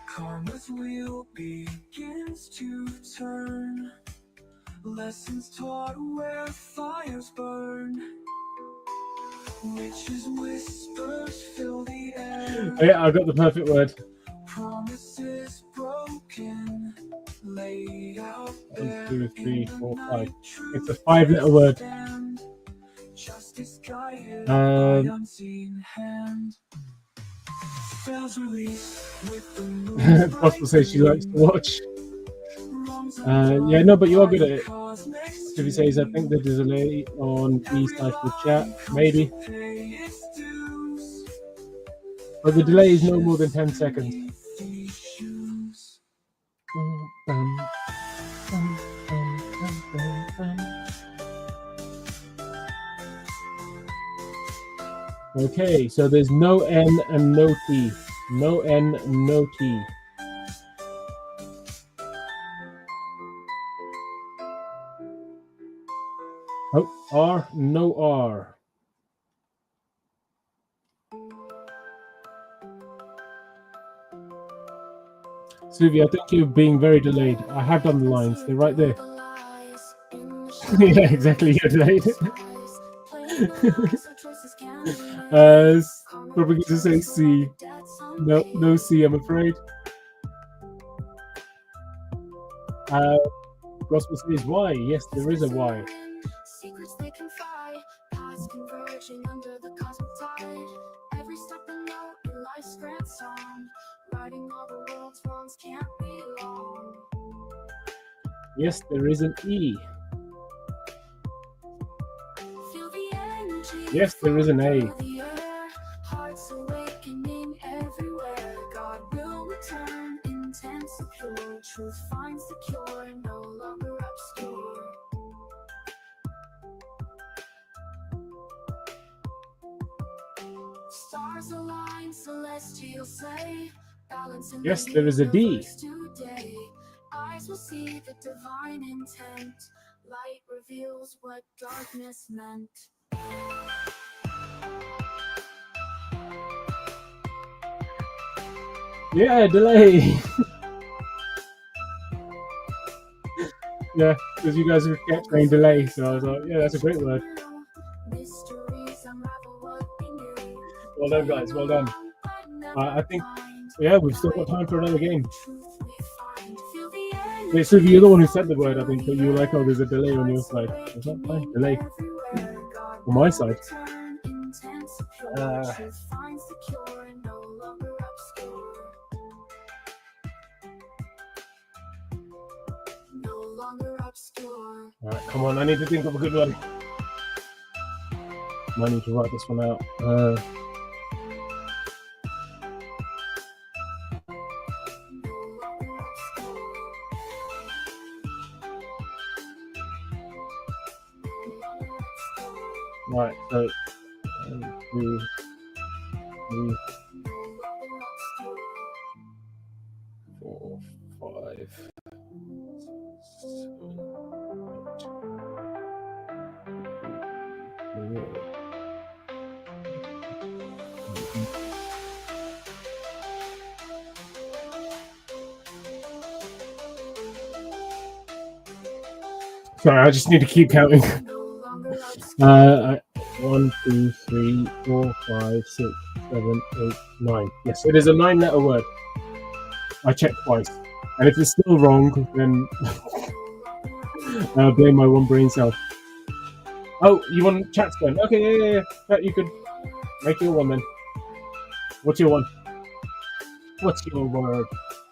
Karma's wheel begins to turn. Lessons taught where fires burn. Witches' whispers fill the air. Yeah, I got the perfect word. Promises broken, laid out 1, 2, 3, 4, 5. It's a 5-letter word. Justice guided by unseen hand. Possible says she likes to watch. Yeah, no, but you are good at it. If he says, I think there's a delay on B side for chat, maybe. But the delay is no more than 10 seconds. Okay, so there's no N and no T. No N, no T. R, no R. Suvi, I think you're being very delayed. I have done the lines. They're right there. Yeah, exactly. You're delayed. Probably going to say C. No, no C, I'm afraid. Gospel says Y. Yes, there is a Y. Secrets they confide, paths converging under the cosmic tide. Every step a note in life's grand song, writing all the world's wrongs can't be long. Yes, there is an E. Feel the energy. Yes, there is an A. The air, hearts awakening everywhere. God will return, intense and pure. Truth finds the cure, no longer obscure. Stars align, celestial say, balance in Yes, the there is a D. universe today. Eyes will see the divine intent. Light reveals what darkness meant. Yeah, delay. Yeah, because you guys kept saying delay, so I was like, yeah, that's a great word. Mysteries unravel what we knew. Well done, guys. Well done. I think, yeah, we've still got time for another game. Wait, Suvi, you're the one who said the word, I think, but you were like, oh, there's a delay on your side. Is that fine? Delay. On my side. Alright, come on, I need to think of a good one. I need to write this one out. Right, so 1, 2, 3, 4, 5, 7, 8. Sorry, I just need to keep counting. 1, 2, 3, 4, 5, 6, 7, 8, 9. Yes, it is a 9-letter word. I checked twice. And if it's still wrong, then blame my one brain cell. Oh, you want chat spin? Okay, yeah. You could make your one then. What's your one? What's your word?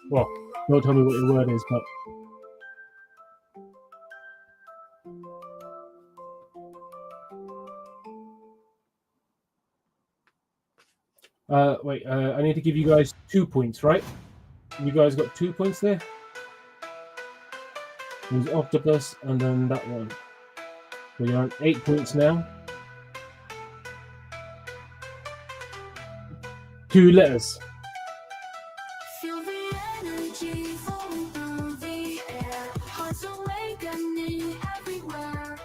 Well, don't tell me what your word is, but... wait, I need to give you guys 2 points, right? You guys got 2 points there? There's octopus and then that one. So you're on 8 points now. 2 letters. Feel the energy flowing through the air. Hearts awakening everywhere.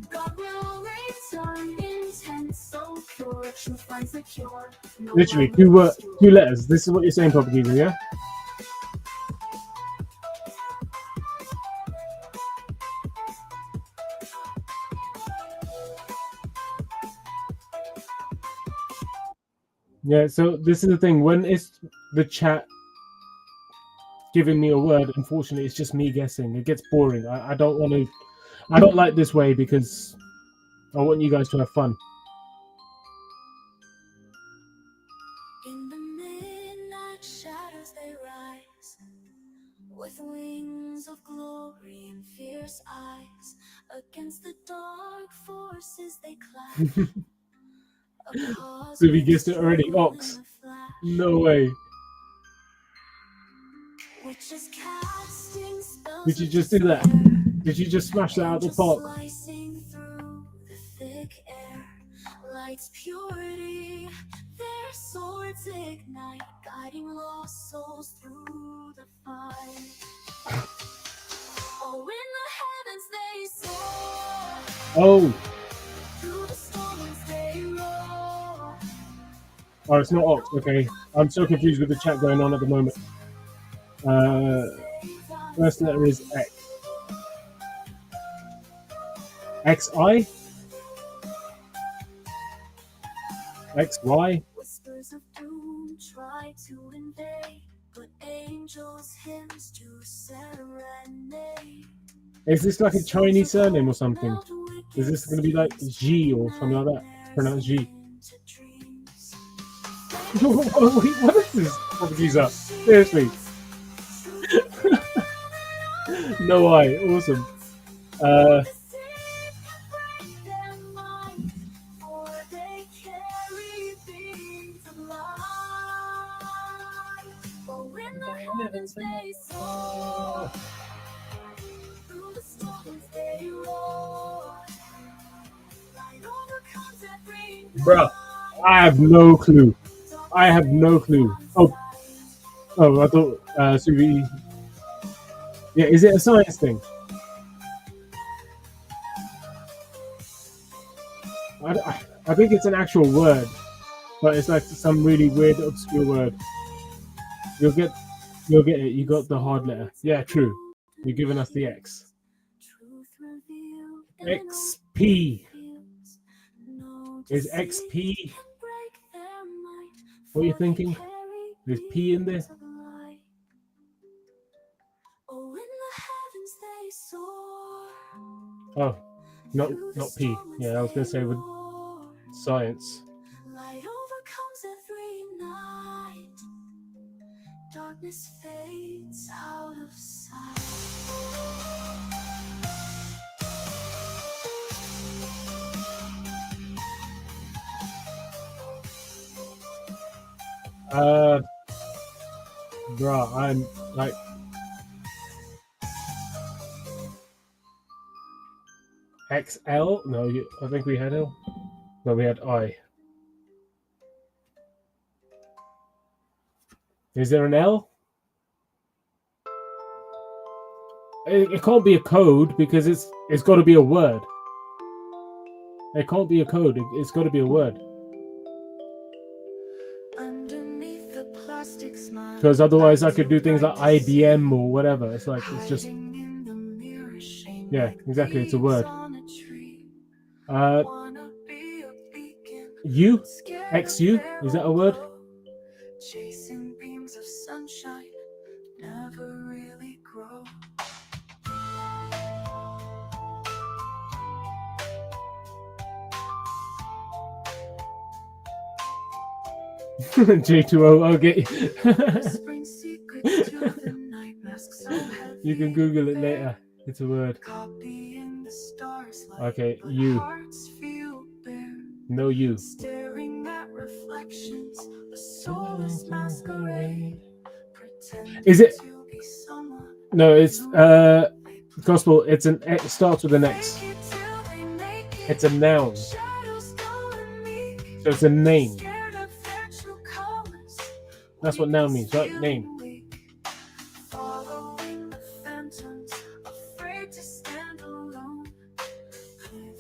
God will return, intent so pure. Truth finds the cure. No Literally, longer 2 letters. This is what you're saying, Propagator, yeah? Yeah, so this is the thing. When it's the chat giving me a word, unfortunately, it's just me guessing. It gets boring. I don't want to... I don't like this way because I want you guys to have fun. In the midnight shadows they rise, with wings of glory and fierce eyes. Against the dark forces they clash. So we guessed it already. Ox. No way. Did you just do that? Did you just smash that out of the park? Light's purity, their swords ignite, guiding lost souls through the fire. Oh, in the heavens they soar, Oh, Through the storms they roar. oh, it's not Ox. Okay, I'm so confused with the chat going on at the moment. First letter is X. XI? XY? Whispers of doom try to invade, but angels hymns to serenade. Is this like a Chinese surname or something? Is this going to be like G or something like that? Pronounced G. What is this? Portuguese up. Seriously. No I. Awesome. Bruh, I have no clue. I have no clue. Oh, I thought Suvi. Yeah, is it a science thing? I think it's an actual word, but it's like some really weird, obscure word. You'll get it. You got the hard letter. Yeah, true. You're giving us the X. XP. Is XP? What are you thinking? There's P in there? Oh, not P. Yeah, I was going to say with science. Light overcomes every night. Darkness fades out of sight. Bruh, I'm like XL? No, I think we had L. No, we had I. Is there an L? It can't be a code because it's got to be a word. It can't be a code. It's got to be a word. Because otherwise, I could do things like IBM or whatever. It's like it's just yeah, exactly. It's a word. U, XU, is that a word? Chasing beams of sunshine never really grow. J2O, okay. You can Google it later. It's a word. Okay, U. No U. Staring at reflections, a soulless masquerade. Is it? No, it's gospel. It starts with an X. It's a noun. So it's a name. That's what noun means, right? Name.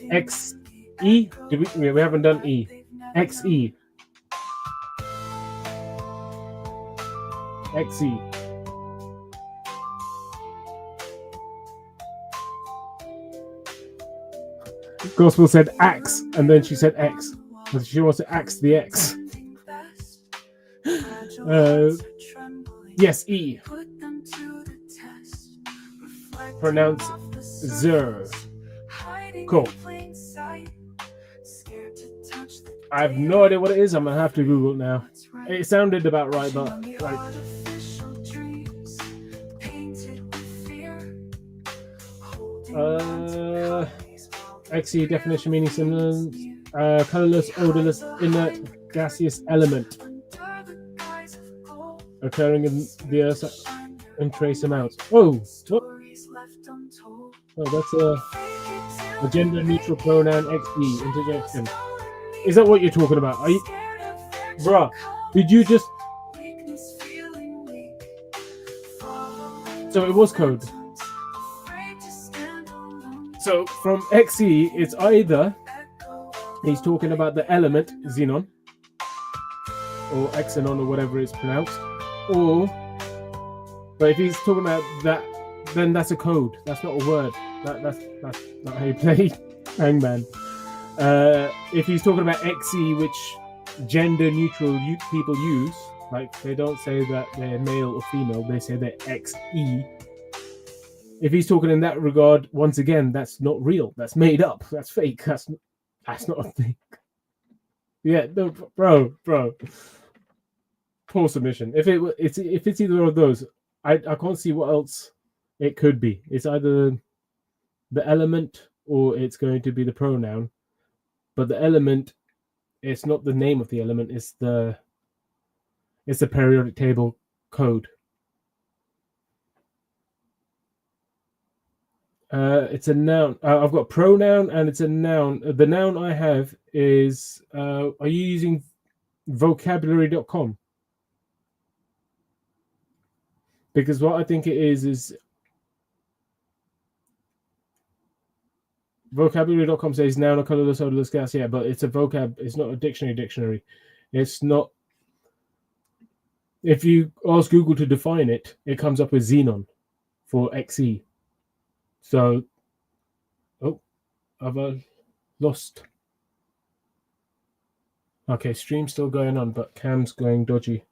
X E. We haven't done E. X E. X E. Gospel said axe, and then she said X. But she wants to axe the X. Yes, E. Pronounce zer. Cool. I have no idea what it is. I'm gonna have to Google it now. It sounded about right, but like. XE definition meaning similar, colorless, odorless, inert, gaseous element occurring in the Earth in trace amounts. Oh, that's a gender-neutral pronoun XE interjection. Is that what you're talking about? Are you, bruh? Did you just? So it was code. So from XE, it's either he's talking about the element xenon or xenon or whatever it's pronounced, or but if he's talking about that, then that's a code. That's not a word. That's not how you play Hangman. If he's talking about XE, which gender neutral people use, like they don't say that they're male or female, they say they're XE. If he's talking in that regard, once again, that's not real. That's made up. That's fake. That's not a thing. Yeah, no, bro. Poor submission. If it's either of those, I can't see what else it could be. It's either the element or it's going to be the pronoun. But the element, it's not the name of the element. It's the periodic table code. It's a noun. I've got pronoun and it's a noun. The noun I have is, are you using vocabulary.com? Because what I think it is vocabulary.com says noun, a colorless, odorless gas. Yeah, but it's a vocab. It's not a dictionary. It's not. If you ask Google to define it, it comes up with xenon for XE. So, I've lost. Okay, stream's still going on, but cam's going dodgy.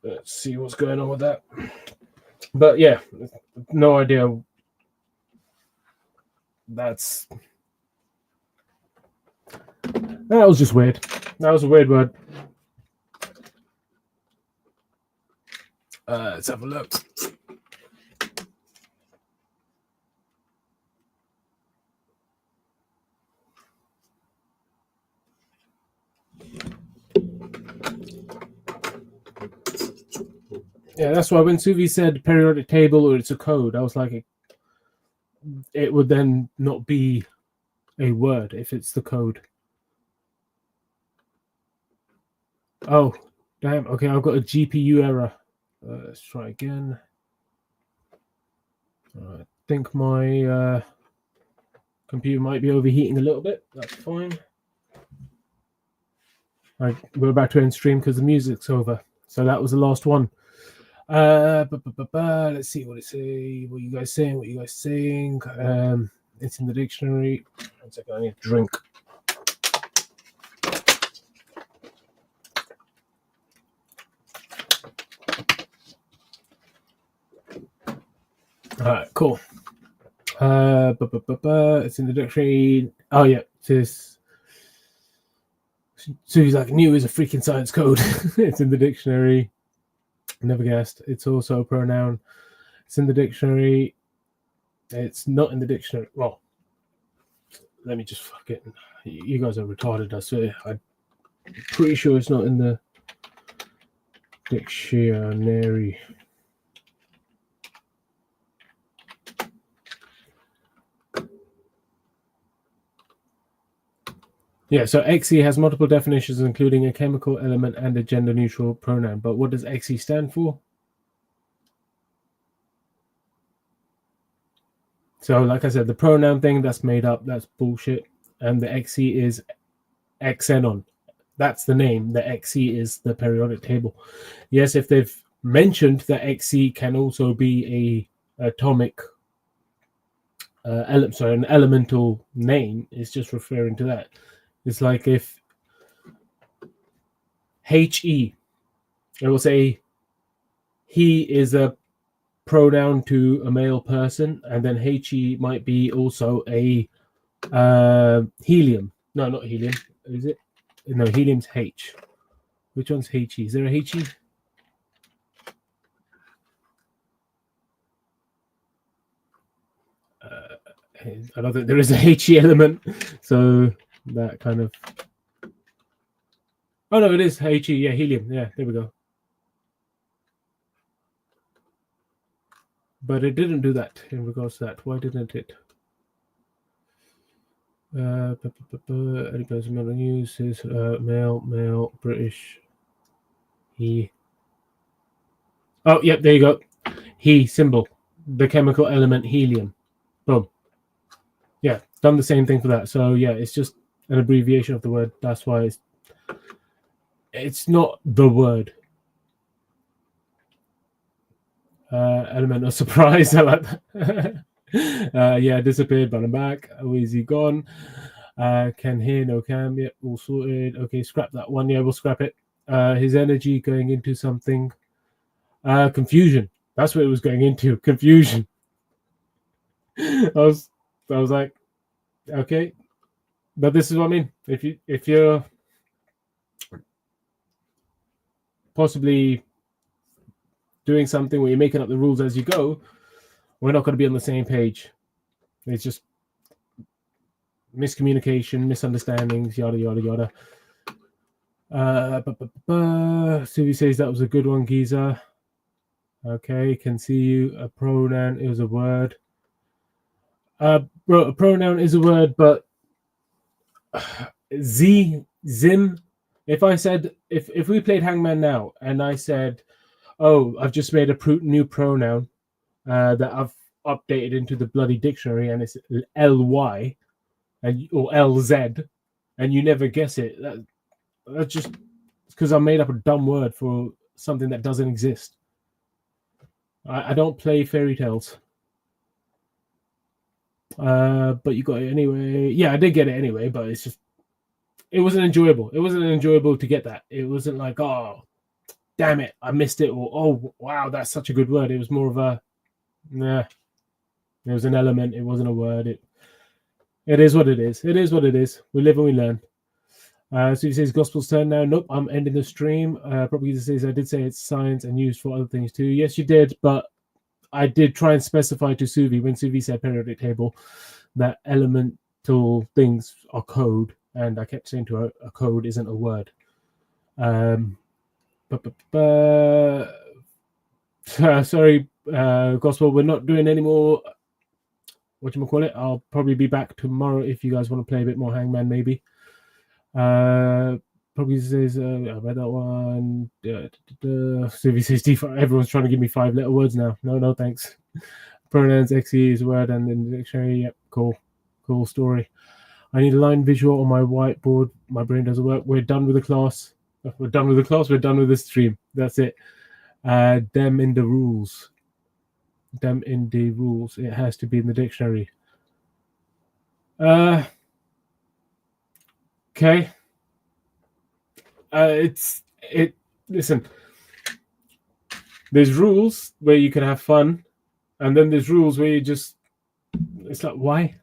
Let's see what's going on with that. But yeah, no idea. That was just weird. That was a weird word. Let's have a look. Yeah, that's why when Suvi said periodic table or it's a code, I was like, it would then not be a word if it's the code. Oh, damn. Okay, I've got a GPU error. Let's try again. I think my computer might be overheating a little bit. That's fine. We're about to end stream because the music's over. So that was the last one. Let's see what it say. What you guys saying? It's in the dictionary. 1 second, I need a drink. All right, cool. It's in the dictionary. Oh yeah, this. So he's like, new is a freaking science code. It's in the dictionary. Never guessed. It's also a pronoun. It's in the dictionary. It's not in the dictionary. Well, let me just fuck it. You guys are retarded, I swear. I'm pretty sure it's not in the dictionary. Yeah, so XE has multiple definitions, including a chemical element and a gender-neutral pronoun. But what does XE stand for? So, like I said, the pronoun thing, that's made up. That's bullshit. And the XE is xenon. That's the name. The XE is the periodic table. Yes, if they've mentioned that XE can also be a atomic element, sorry, an elemental name, it's just referring to that. It's like if HE, it will say he is a pronoun to a male person, and then HE might be also a helium. No, not helium. Is it? No, helium's H. Which one's HE? Is there a HE? I don't think there is a HE element. So that kind of. Oh no, it is HE. Yeah, helium. Yeah, there we go. But it didn't do that in regards to that. Why didn't it? Any person on the news is male, British. He. Oh, yep, there you go. He symbol. the chemical element helium. Boom. Yeah, done the same thing for that. So yeah, it's just an abbreviation of the word. That's why it's not the word. Element of surprise. I like that. Yeah, disappeared, but I'm back. Oh, is he gone? Can hear, no cam. Yeah, all sorted. Okay, scrap that one. Yeah, we'll scrap it. His energy going into something. Confusion. That's what it was going into. Confusion. I was like, okay, but this is what I mean. If you're possibly doing something where you're making up the rules as you go, we're not going to be on the same page. It's just miscommunication, misunderstandings, yada yada yada. Suvi says that was a good one, Giza. Okay, can see you. A pronoun is a word. Bro, a pronoun is a word, but zim. If I said if we played Hangman now and I said, oh, I've just made a new pronoun that I've updated into the bloody dictionary and it's ly or lz, and you never guess it. That's just because I made up a dumb word for something that doesn't exist. I don't play fairy tales. But you got it anyway. Yeah, I did get it anyway, but it's just it wasn't enjoyable. It wasn't enjoyable to get that. It wasn't like, oh, damn it, I missed it, or oh wow, that's such a good word. It was more of a nah. It was an element. It wasn't a word. It is what it is. It is what it is. We live and we learn. So he says gospel's turn now. Nope, I'm ending the stream. Probably says I did say it's science and used for other things too. Yes, you did, but I did try and specify to Suvi when Suvi said periodic table that elemental things are code, and I kept saying to her a code isn't a word. Sorry, gospel. We're not doing any more. Whatchamacallit? I'll probably be back tomorrow if you guys want to play a bit more Hangman, maybe. Probably says I read that one. Suvi says D5. Everyone's trying to give me 5-letter words now. No, thanks. Pronouns XE is a word and in the dictionary. Yep, cool story. I need a line visual on my whiteboard. My brain doesn't work. We're done with the class. We're done with the class. We're done with the stream. That's it. Them in the rules. Them in the rules. It has to be in the dictionary. Okay. Listen. There's rules where you can have fun, and then there's rules where you just. It's like, why?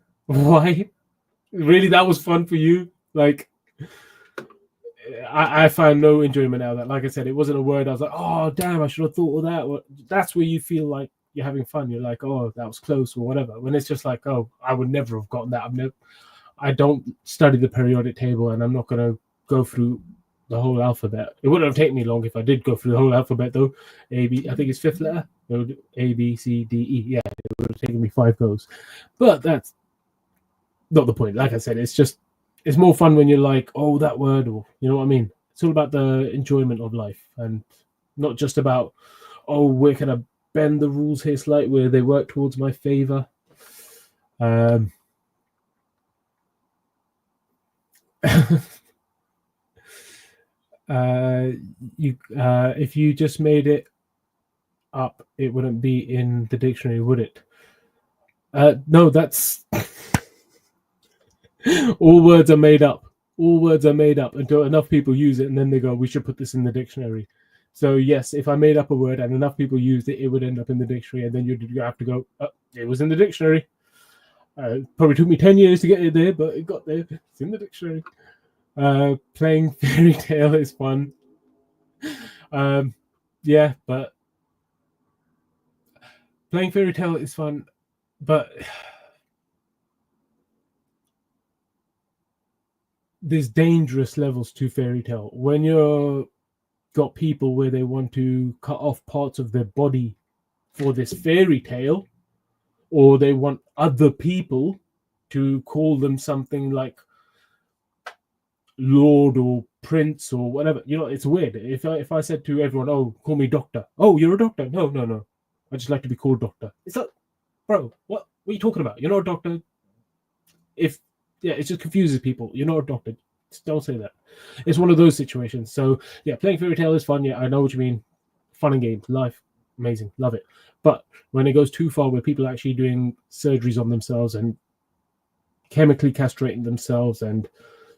Really, that was fun for you? Like, I find no enjoyment out of that. Like I said, it wasn't a word. I was like, oh damn, I should have thought of that. That's where you feel like you're having fun. You're like, oh, that was close or whatever. When it's just like, oh, I would never have gotten that. I don't study the periodic table, and I'm not going to go through the whole alphabet. It wouldn't have taken me long if I did go through the whole alphabet, though. A, B, I think it's 5th letter. A, B, C, D, E. Yeah, it would have taken me 5 goes. But that's not the point. Like I said, it's more fun when you're like, oh, that word, or you know what I mean? It's all about the enjoyment of life and not just about, oh, we're going to bend the rules here slightly where they work towards my favor. If you just made it up, it wouldn't be in the dictionary, would it? No, that's all words are made up. All words are made up until enough people use it, and then they go, we should put this in the dictionary. So yes, if I made up a word and enough people used it, it would end up in the dictionary, and then you have to go, oh, it was in the dictionary. Probably took me 10 years to get it there, but it got there. It's in the dictionary. Playing fairy tale is fun. Yeah, but playing fairy tale is fun, but there's dangerous levels to fairy tale. When you're got people where they want to cut off parts of their body for this fairy tale, or they want other people to call them something like Lord or Prince or whatever, you know, it's weird. If I said to everyone, oh, call me doctor. Oh, you're a doctor? No. I just like to be called doctor. It's like, bro, what are you talking about? You're not a doctor. It just confuses people. You're not a doctor. Just don't say that. It's one of those situations. So yeah, playing fairy tale is fun. Yeah, I know what you mean. Fun and games, life, amazing, love it. But when it goes too far, where people are actually doing surgeries on themselves and chemically castrating themselves and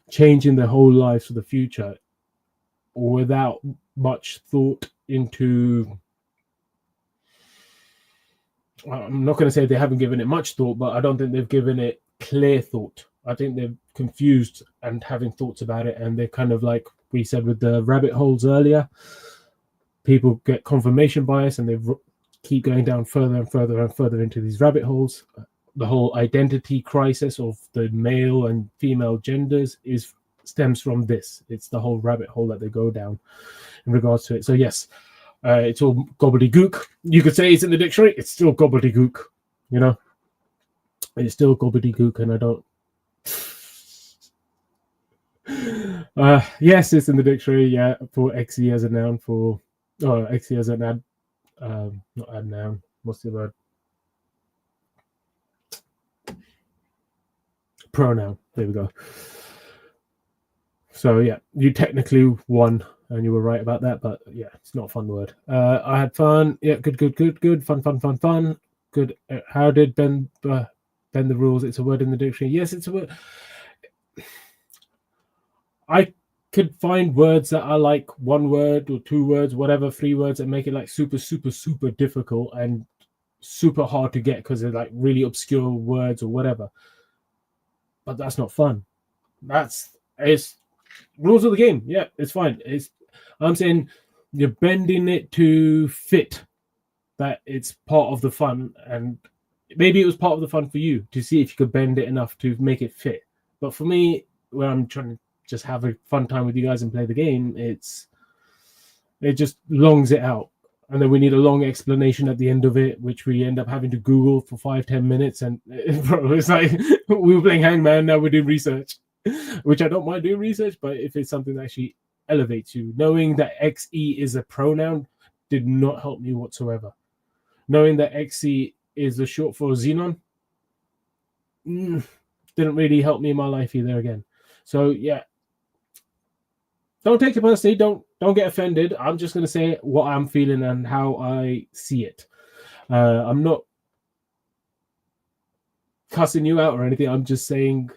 changing their whole lives for the future without much thought into, I'm not going to say they haven't given it much thought, but I don't think they've given it clear thought. I think they're confused and having thoughts about it, and they're kind of like we said with the rabbit holes earlier, people get confirmation bias and they keep going down further and further and further into these rabbit holes. The whole identity crisis of the male and female genders stems from this. It's the whole rabbit hole that they go down in regards to it. So yes, it's all gobbledygook. You could say it's in the dictionary. It's still gobbledygook. You know, it's still gobbledygook, and I don't. Yes, it's in the dictionary. Yeah, for XE as a noun. For XE as an not ad noun. What's the word? Pronoun. There we go. So yeah, you technically won, and you were right about that. But yeah, it's not a fun word. I had fun. Yeah, good. Fun. Good. How did bend the rules? It's a word in the dictionary. Yes, it's a word. I could find words that are like one word or two words, whatever, 3 words, and make it like super difficult and super hard to get because they're like really obscure words or whatever. But that's not fun. It's rules of the game. Yeah, it's fine. I'm saying you're bending it to fit that it's part of the fun, and maybe it was part of the fun for you to see if you could bend it enough to make it fit. But for me, where I'm trying to just have a fun time with you guys and play the game, it just longs it out, and then we need a long explanation at the end of it, which we end up having to Google for 5-10 minutes. And bro, it's like we were playing Hangman, now we're doing research, which I don't mind doing research, but if it's something that actually elevates you, knowing that XE is a pronoun did not help me whatsoever. Knowing that XE is the short for Xenon didn't really help me in my life either again. So yeah, don't take it personally. Don't get offended. I'm just going to say what I'm feeling and how I see it. I'm not cussing you out or anything. I'm just saying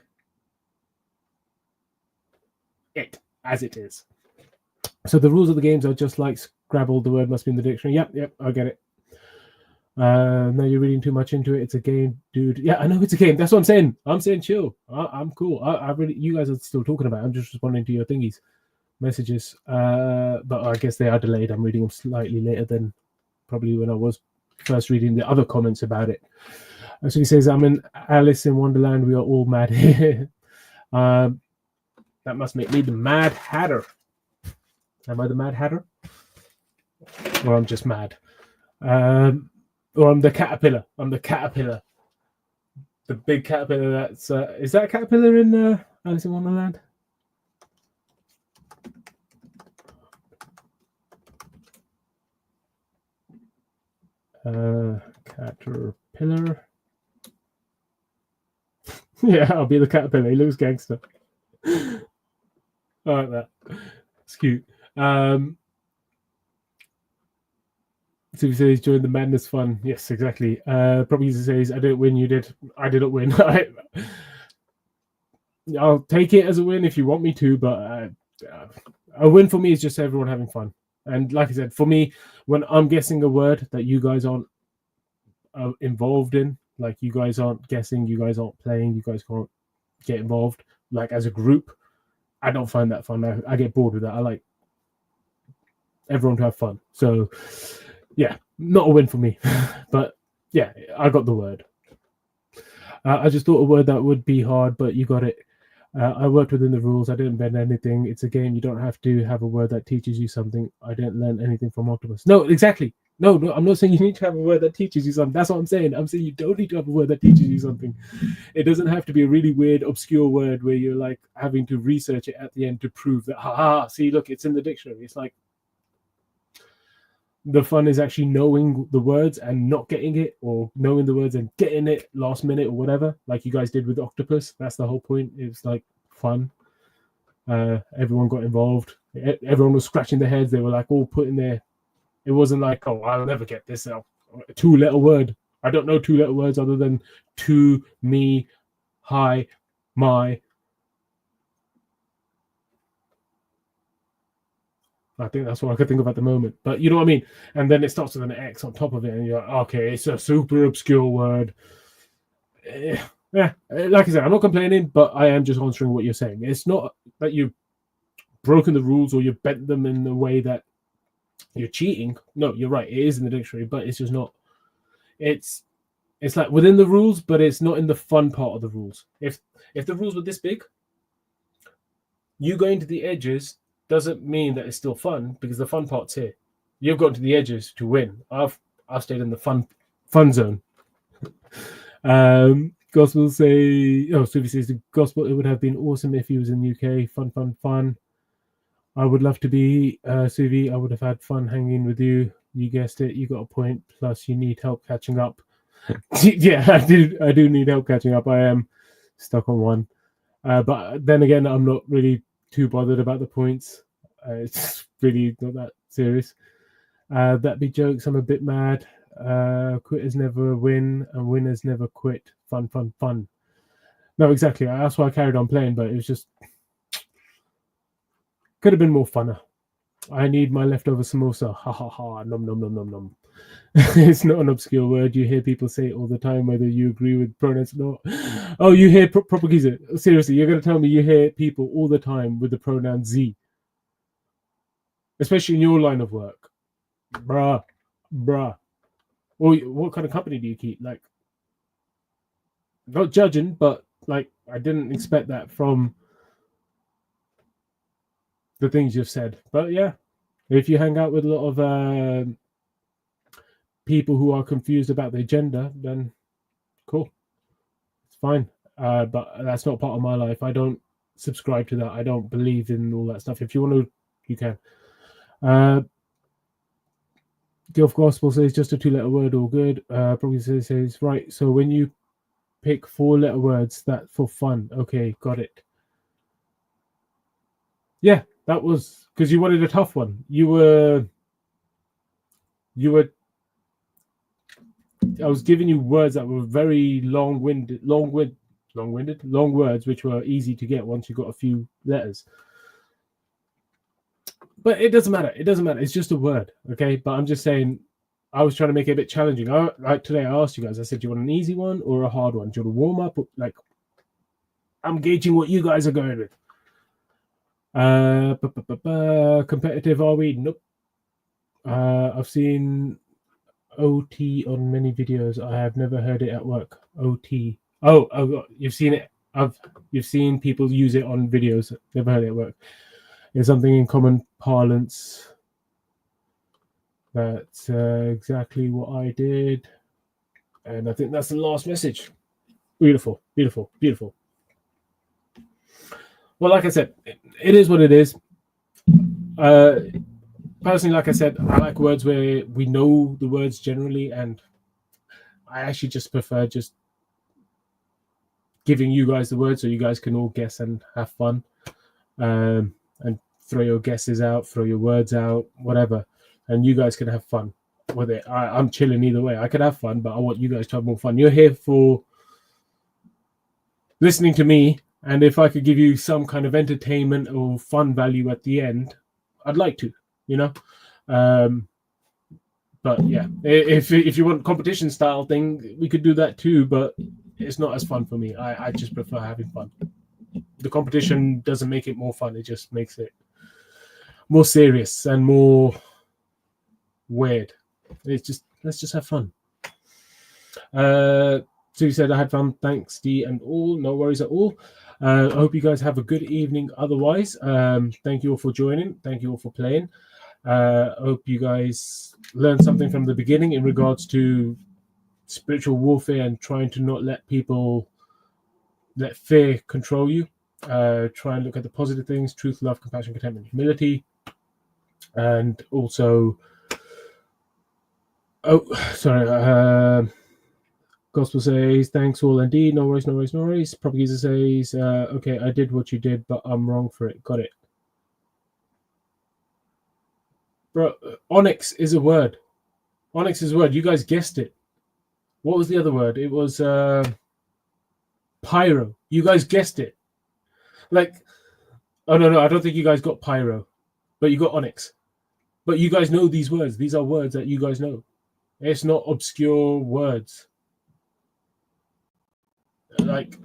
it as it is. So the rules of the games are just like Scrabble. The word must be in the dictionary. Yep, I get it. No, you're reading too much into it. It's a game, dude. Yeah, I know it's a game. That's what I'm saying. I'm saying chill. I'm cool. I really, you guys are still talking about it. I'm just responding to your thingies. Messages, but I guess they are delayed. I'm reading them slightly later than probably when I was first reading the other comments about it. So he says, I'm in Alice in Wonderland. We are all mad here. That must make me the Mad Hatter. Am I the Mad Hatter? Or I'm just mad. Or I'm the caterpillar. I'm the caterpillar. The big caterpillar that's... is that a caterpillar in Alice in Wonderland? Caterpillar. Yeah, I'll be the caterpillar. He looks gangster. I like that. It's cute. So he says, join the madness fun. Yes, exactly. Probably says, I didn't win, you did. I didn't win. I'll take it as a win if you want me to, but a win for me is just everyone having fun. And like I said, for me, when I'm guessing a word that you guys aren't involved in, like you guys aren't guessing, you guys aren't playing, you guys can't get involved, like as a group, I don't find that fun. I get bored with that. I like everyone to have fun. So yeah, not a win for me. But yeah, I got the word. I just thought a word that would be hard, but you got it. I worked within the rules. I didn't bend anything. It's a game. You don't have to have a word that teaches you something. I didn't learn anything from Octopus. No, exactly. No, I'm not saying you need to have a word that teaches you something. That's what I'm saying. I'm saying you don't need to have a word that teaches you something. It doesn't have to be a really weird, obscure word where you're like having to research it at the end to prove that, see, look, it's in the dictionary. It's like, The fun is actually knowing the words and not getting it, or knowing the words and getting it last minute or whatever, like you guys did with Octopus. That's the whole point. It was like fun. Everyone got involved. Everyone was scratching their heads. They were like all putting their. It wasn't like, oh, I'll never get this out. 2-letter word. I don't know 2-letter words other than to, me, hi, my. I think that's what I could think of at the moment. But you know what I mean? And then it starts with an X on top of it, and you're like, okay, it's a super obscure word. Yeah, like I said, I'm not complaining, but I am just answering what you're saying. It's not that you've broken the rules or you've bent them in a way that you're cheating. No, you're right. It is in the dictionary, but it's just not. It's like within the rules, but it's not in the fun part of the rules. If the rules were this big, you going to the edges doesn't mean that it's still fun, because the fun part's here. You've gone to the edges to win. I've stayed in the fun zone. Gospel say, Suvi says the gospel. It would have been awesome if he was in the UK. Fun. I would love to be Suvi. I would have had fun hanging with you. You guessed it. You got a point. Plus, you need help catching up. Yeah, I do need help catching up. I am stuck on one. But then again, I'm not really too bothered about the points. It's really not that serious. That be jokes. I'm a bit mad. Quitters never win and winners never quit. Fun. No, exactly. That's why I carried on playing, but it was just could have been more funner. I need my leftover samosa. Ha ha ha. Nom. It's not an obscure word. You hear people say it all the time, whether you agree with pronouns or not. Oh, you hear propaganda. Seriously, you're going to tell me you hear people all the time with the pronoun Z, especially in your line of work, bruh. Or what kind of company do you keep? Like, not judging, but like, I didn't expect that from the things you've said. But yeah, if you hang out with a lot of people who are confused about their gender, then cool, it's fine. But that's not part of my life. I don't subscribe to that. I don't believe in all that stuff. If you want to, you can. Gilf Gospel says just a 2-letter word, all good. Probably says right. So when you pick 4-letter words, that for fun. Okay, got it. Yeah, that was because you wanted a tough one. You were. I was giving you words that were very long words, which were easy to get once you got a few letters. But it doesn't matter. It's just a word, okay? But I'm just saying, I was trying to make it a bit challenging. Like today, I asked you guys. I said, "Do you want an easy one or a hard one? Do you want to warm up?" Like, I'm gauging what you guys are going with. Competitive are we? Nope. I've seen OT on many videos. I have never heard it at work. OT. Oh, you've seen it. You've seen people use it on videos. Never heard it at work. It's something in common parlance. That's exactly what I did. And I think that's the last message. Beautiful. Well, like I said, it is what it is. Personally, like I said, I like words where we know the words generally, and I actually just prefer just giving you guys the words so you guys can all guess and have fun, and throw your guesses out, throw your words out, whatever, and you guys can have fun with it. I'm chilling either way. I could have fun, but I want you guys to have more fun. You're here for listening to me, and if I could give you some kind of entertainment or fun value at the end, I'd like to, you know. But yeah, if you want competition style thing, we could do that too, but it's not as fun for me. I just prefer having fun. The competition doesn't make it more fun. It just makes it more serious and more weird. It's just, let's just have fun. So you said I had fun. Thanks, D and all. No worries at all. I hope you guys have a good evening otherwise. Thank you all for joining. Thank you all for playing. I hope you guys learned something from the beginning in regards to spiritual warfare and trying to not let fear control you. Try and look at the positive things: truth, love, compassion, contentment, humility, and also Oh, sorry. Gospel says, thanks all indeed. No worries, no worries, no worries. Propaganda says, okay, I did what you did, but I'm wrong for it. Got it. Bro, onyx is a word. Onyx is a word. You guys guessed it. What was the other word? It was pyro. You guys guessed it. Like, oh, no, I don't think you guys got pyro, but you got onyx. But you guys know these words. These are words that you guys know. It's not obscure words. Like,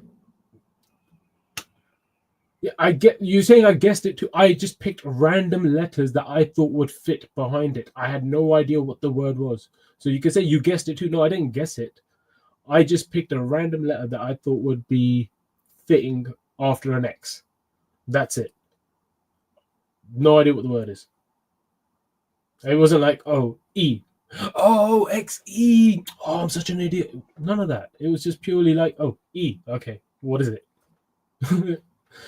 yeah, I get you saying I guessed it too. I just picked random letters that I thought would fit behind it. I had no idea what the word was. So you could say you guessed it too. No, I didn't guess it. I just picked a random letter that I thought would be fitting after an X. That's it. No idea what the word is. It wasn't like, oh, E. Oh, XE. Oh, I'm such an idiot. None of that. It was just purely like, oh, E. Okay, what is it?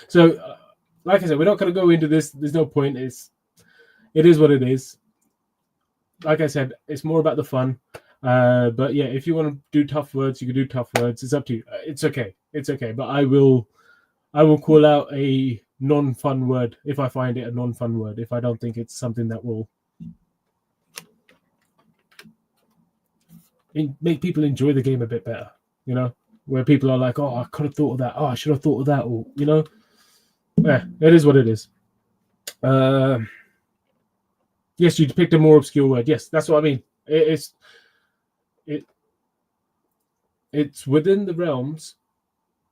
So, like I said, we're not going to go into this. There's no point. It is what it is. Like I said, it's more about the fun. But yeah, if you want to do tough words, you can do tough words. It's up to you. It's okay. It's okay. But I will call out a non-fun word if I find it a non-fun word. If I don't think it's something that will make people enjoy the game a bit better, you know, where people are like, oh, I could have thought of that. Oh, I should have thought of that. Or, you know, yeah, it is what it is. Yes, you picked a more obscure word. Yes, that's what I mean. It's within the realms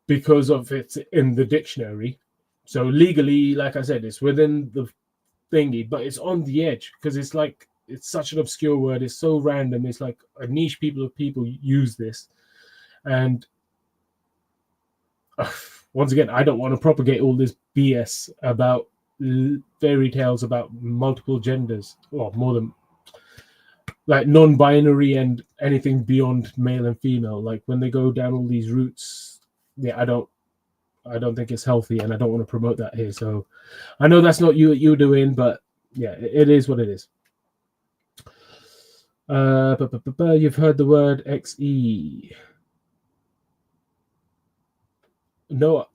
because of it's in the dictionary. So legally, like I said, it's within the thingy, but it's on the edge because it's like, it's such an obscure word. It's so random. It's like a niche people use this. And once again, I don't want to propagate all this BS about fairy tales about multiple genders, or more than like non-binary and anything beyond male and female. Like when they go down all these routes, yeah, I don't think it's healthy, and I don't want to promote that here. So I know that's not you're doing, but yeah, it is what it is. You've heard the word XE. No,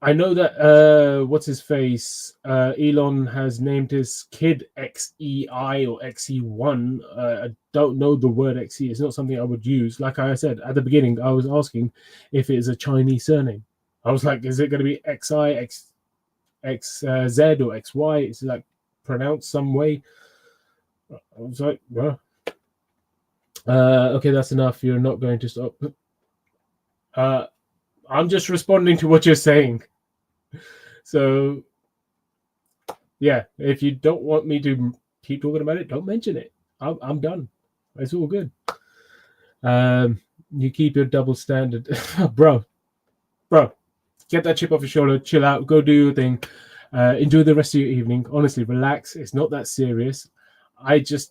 I know that what's his face? Elon has named his kid XEI or XE1. I don't know the word XE. It's not something I would use. Like I said at the beginning, I was asking if it is a Chinese surname. I was like, is it going to be XI, XZ, or XY? Is it like pronounced some way? I was like, well, okay, that's enough. You're not going to stop. I'm just responding to what you're saying. So, yeah, if you don't want me to keep talking about it, don't mention it. I'm done. It's all good. You keep your double standard. Bro, get that chip off your shoulder. Chill out. Go do your thing. Enjoy the rest of your evening. Honestly, relax. It's not that serious.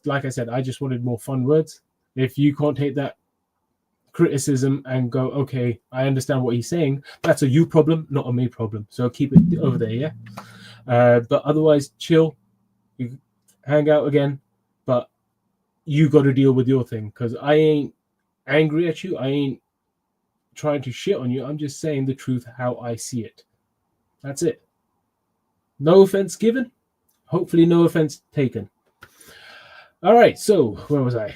Like I said, I just wanted more fun words. If you can't take that criticism and go, okay, I understand what he's saying, that's a you problem, not a me problem. So keep it over there, yeah? But otherwise, chill. You hang out again, but you got to deal with your thing, because I ain't angry at you. I ain't trying to shit on you. I'm just saying the truth how I see it. That's it. No offense given. Hopefully no offense taken. All right, so where was I?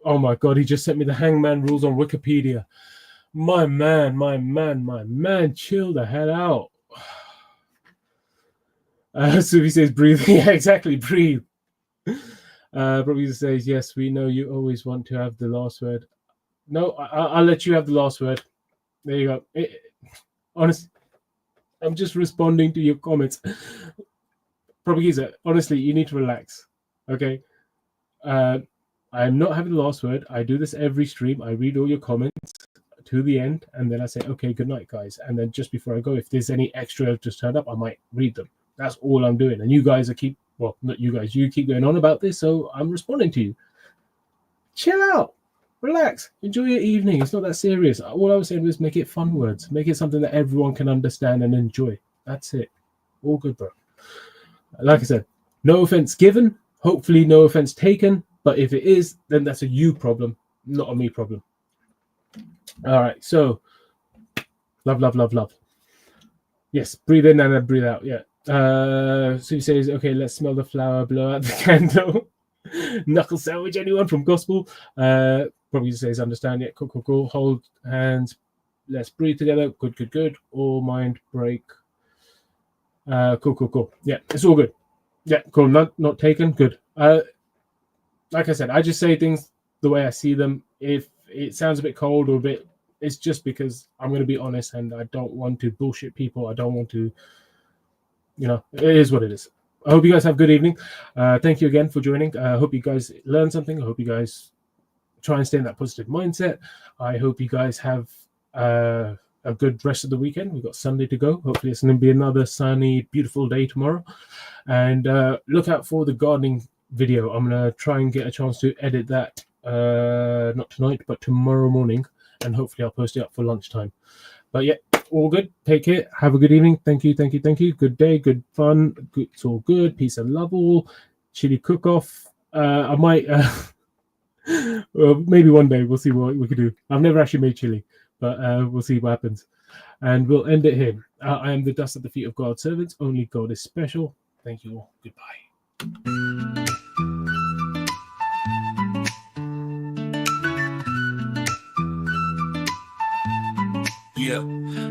Oh my God, he just sent me the hangman rules on Wikipedia. My man, chill the hell out. Suvi says breathe. Yeah, exactly, breathe. Probably says, yes, we know you always want to have the last word. No, I'll let you have the last word. There you go. Honestly, I'm just responding to your comments. Probably, honestly, you need to relax, okay? I'm not having the last word. I do this every stream. I read all your comments to the end, and then I say, okay, good night, guys. And then just before I go, if there's any extra just turned up, I might read them. That's all I'm doing. And you guys not you guys, you keep going on about this, so I'm responding to you. Chill out. Relax. Enjoy your evening. It's not that serious. All I was saying was make it fun words. Make it something that everyone can understand and enjoy. That's it. All good, bro. Like I said, no offense given. Hopefully no offense taken, but if it is, then that's a you problem, not a me problem. All right, so love, love, love, love. Yes, breathe in and then breathe out. Yeah. Sue says, okay, let's smell the flower, blow out the candle. Knuckle sandwich, anyone from gospel? Probably says understand. Yeah, cool, cool, cool. Hold hands. Let's breathe together. Good, good, good. All mind break. Cool, cool, cool. Yeah, it's all good. Yeah, cool. Not taken. Good. Like I said, I just say things the way I see them. If it sounds a bit cold or a bit, it's just because I'm going to be honest and I don't want to bullshit people. I don't want to, it is what it is. I hope you guys have a good evening. Thank you again for joining. I hope you guys learned something. I hope you guys try and stay in that positive mindset. I hope you guys have a good rest of the weekend. We've got Sunday to go. Hopefully it's going to be another sunny, beautiful day tomorrow. And look out for the gardening video. I'm going to try and get a chance to edit that, not tonight, but tomorrow morning. And hopefully I'll post it up for lunchtime. But yeah, all good. Take care. Have a good evening. Thank you, thank you, thank you. Good day, good fun. It's all good. Peace and love all. Chili cook-off. I might, well, maybe one day we'll see what we can do. I've never actually made chili, but we'll see what happens. And we'll end it here. I am the dust at the feet of God's servants. Only God is special. Thank you all. Goodbye. Yeah,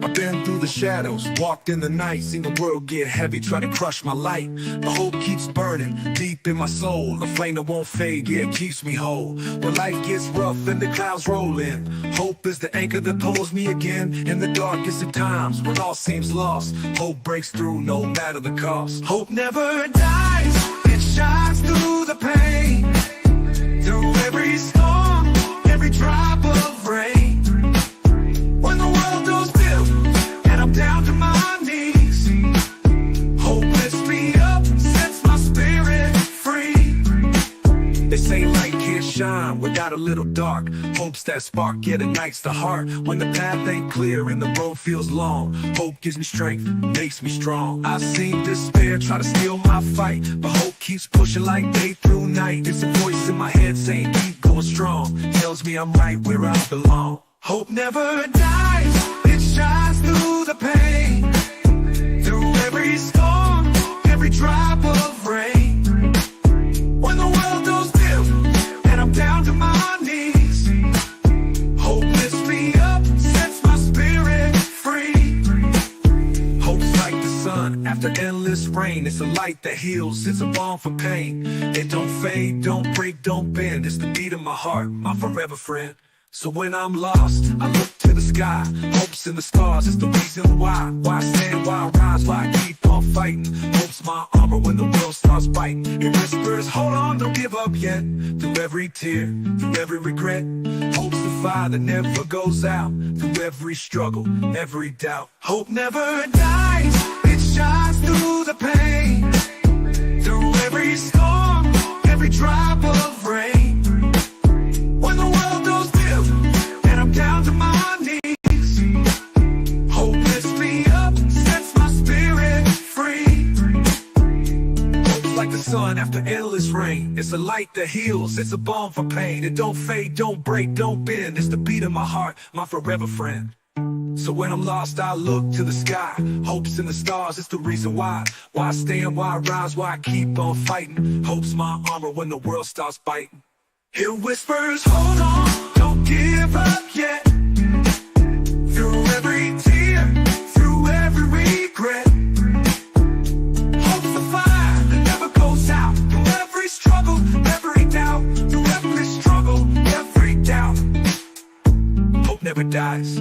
I've been through the shadows, walked in the night, seen the world get heavy, try to crush my light. The hope keeps burning deep in my soul, the flame that won't fade, yeah, it keeps me whole. When life gets rough and the clouds roll in, hope is the anchor that pulls me again. In the darkest of times, when all seems lost, hope breaks through no matter the cost. Hope never dies, it shines through the pain, through every storm, every drop of rain. Down to my knees, hope lifts me up, sets my spirit free. They say light can't shine without a little dark. Hope's that spark, yeah, ignites the heart. When the path ain't clear and the road feels long, hope gives me strength, makes me strong. I've seen despair try to steal my fight, but hope keeps pushing like day through night. It's a voice in my head saying keep going strong, tells me I'm right where I belong. Hope never dies, it shines through the pain, through every storm, every drop of rain. When the world goes dim and I'm down to my knees, hope lifts me up, sets my spirit free. Hope's like the sun after endless rain. It's a light that heals, it's a balm for pain. It don't fade, don't break, don't bend. It's the beat of my heart, my forever friend. So when I'm lost, I look to the sky. Hope's in the stars, it's the reason why. Why I stand, why I rise, why I keep on fighting. Hope's my armor when the world starts biting. It whispers, hold on, don't give up yet. Through every tear, through every regret, hope's the fire that never goes out. Through every struggle, every doubt, hope never dies, it shines through the pain, through every storm, every drop of rain. When the world goes and I'm down to my knees, hope lifts me up, sets my spirit free. Hope's like the sun after endless rain. It's a light that heals, it's a balm for pain. It don't fade, don't break, don't bend. It's the beat of my heart, my forever friend. So when I'm lost, I look to the sky. Hope's in the stars, it's the reason why. Why I stand, why I rise, why I keep on fighting. Hope's my armor when the world starts biting. It whispers, hold on, don't give up yet. Through every tear, through every regret, hope's the fire that never goes out. Through every struggle, every doubt, through every struggle, every doubt, hope never dies.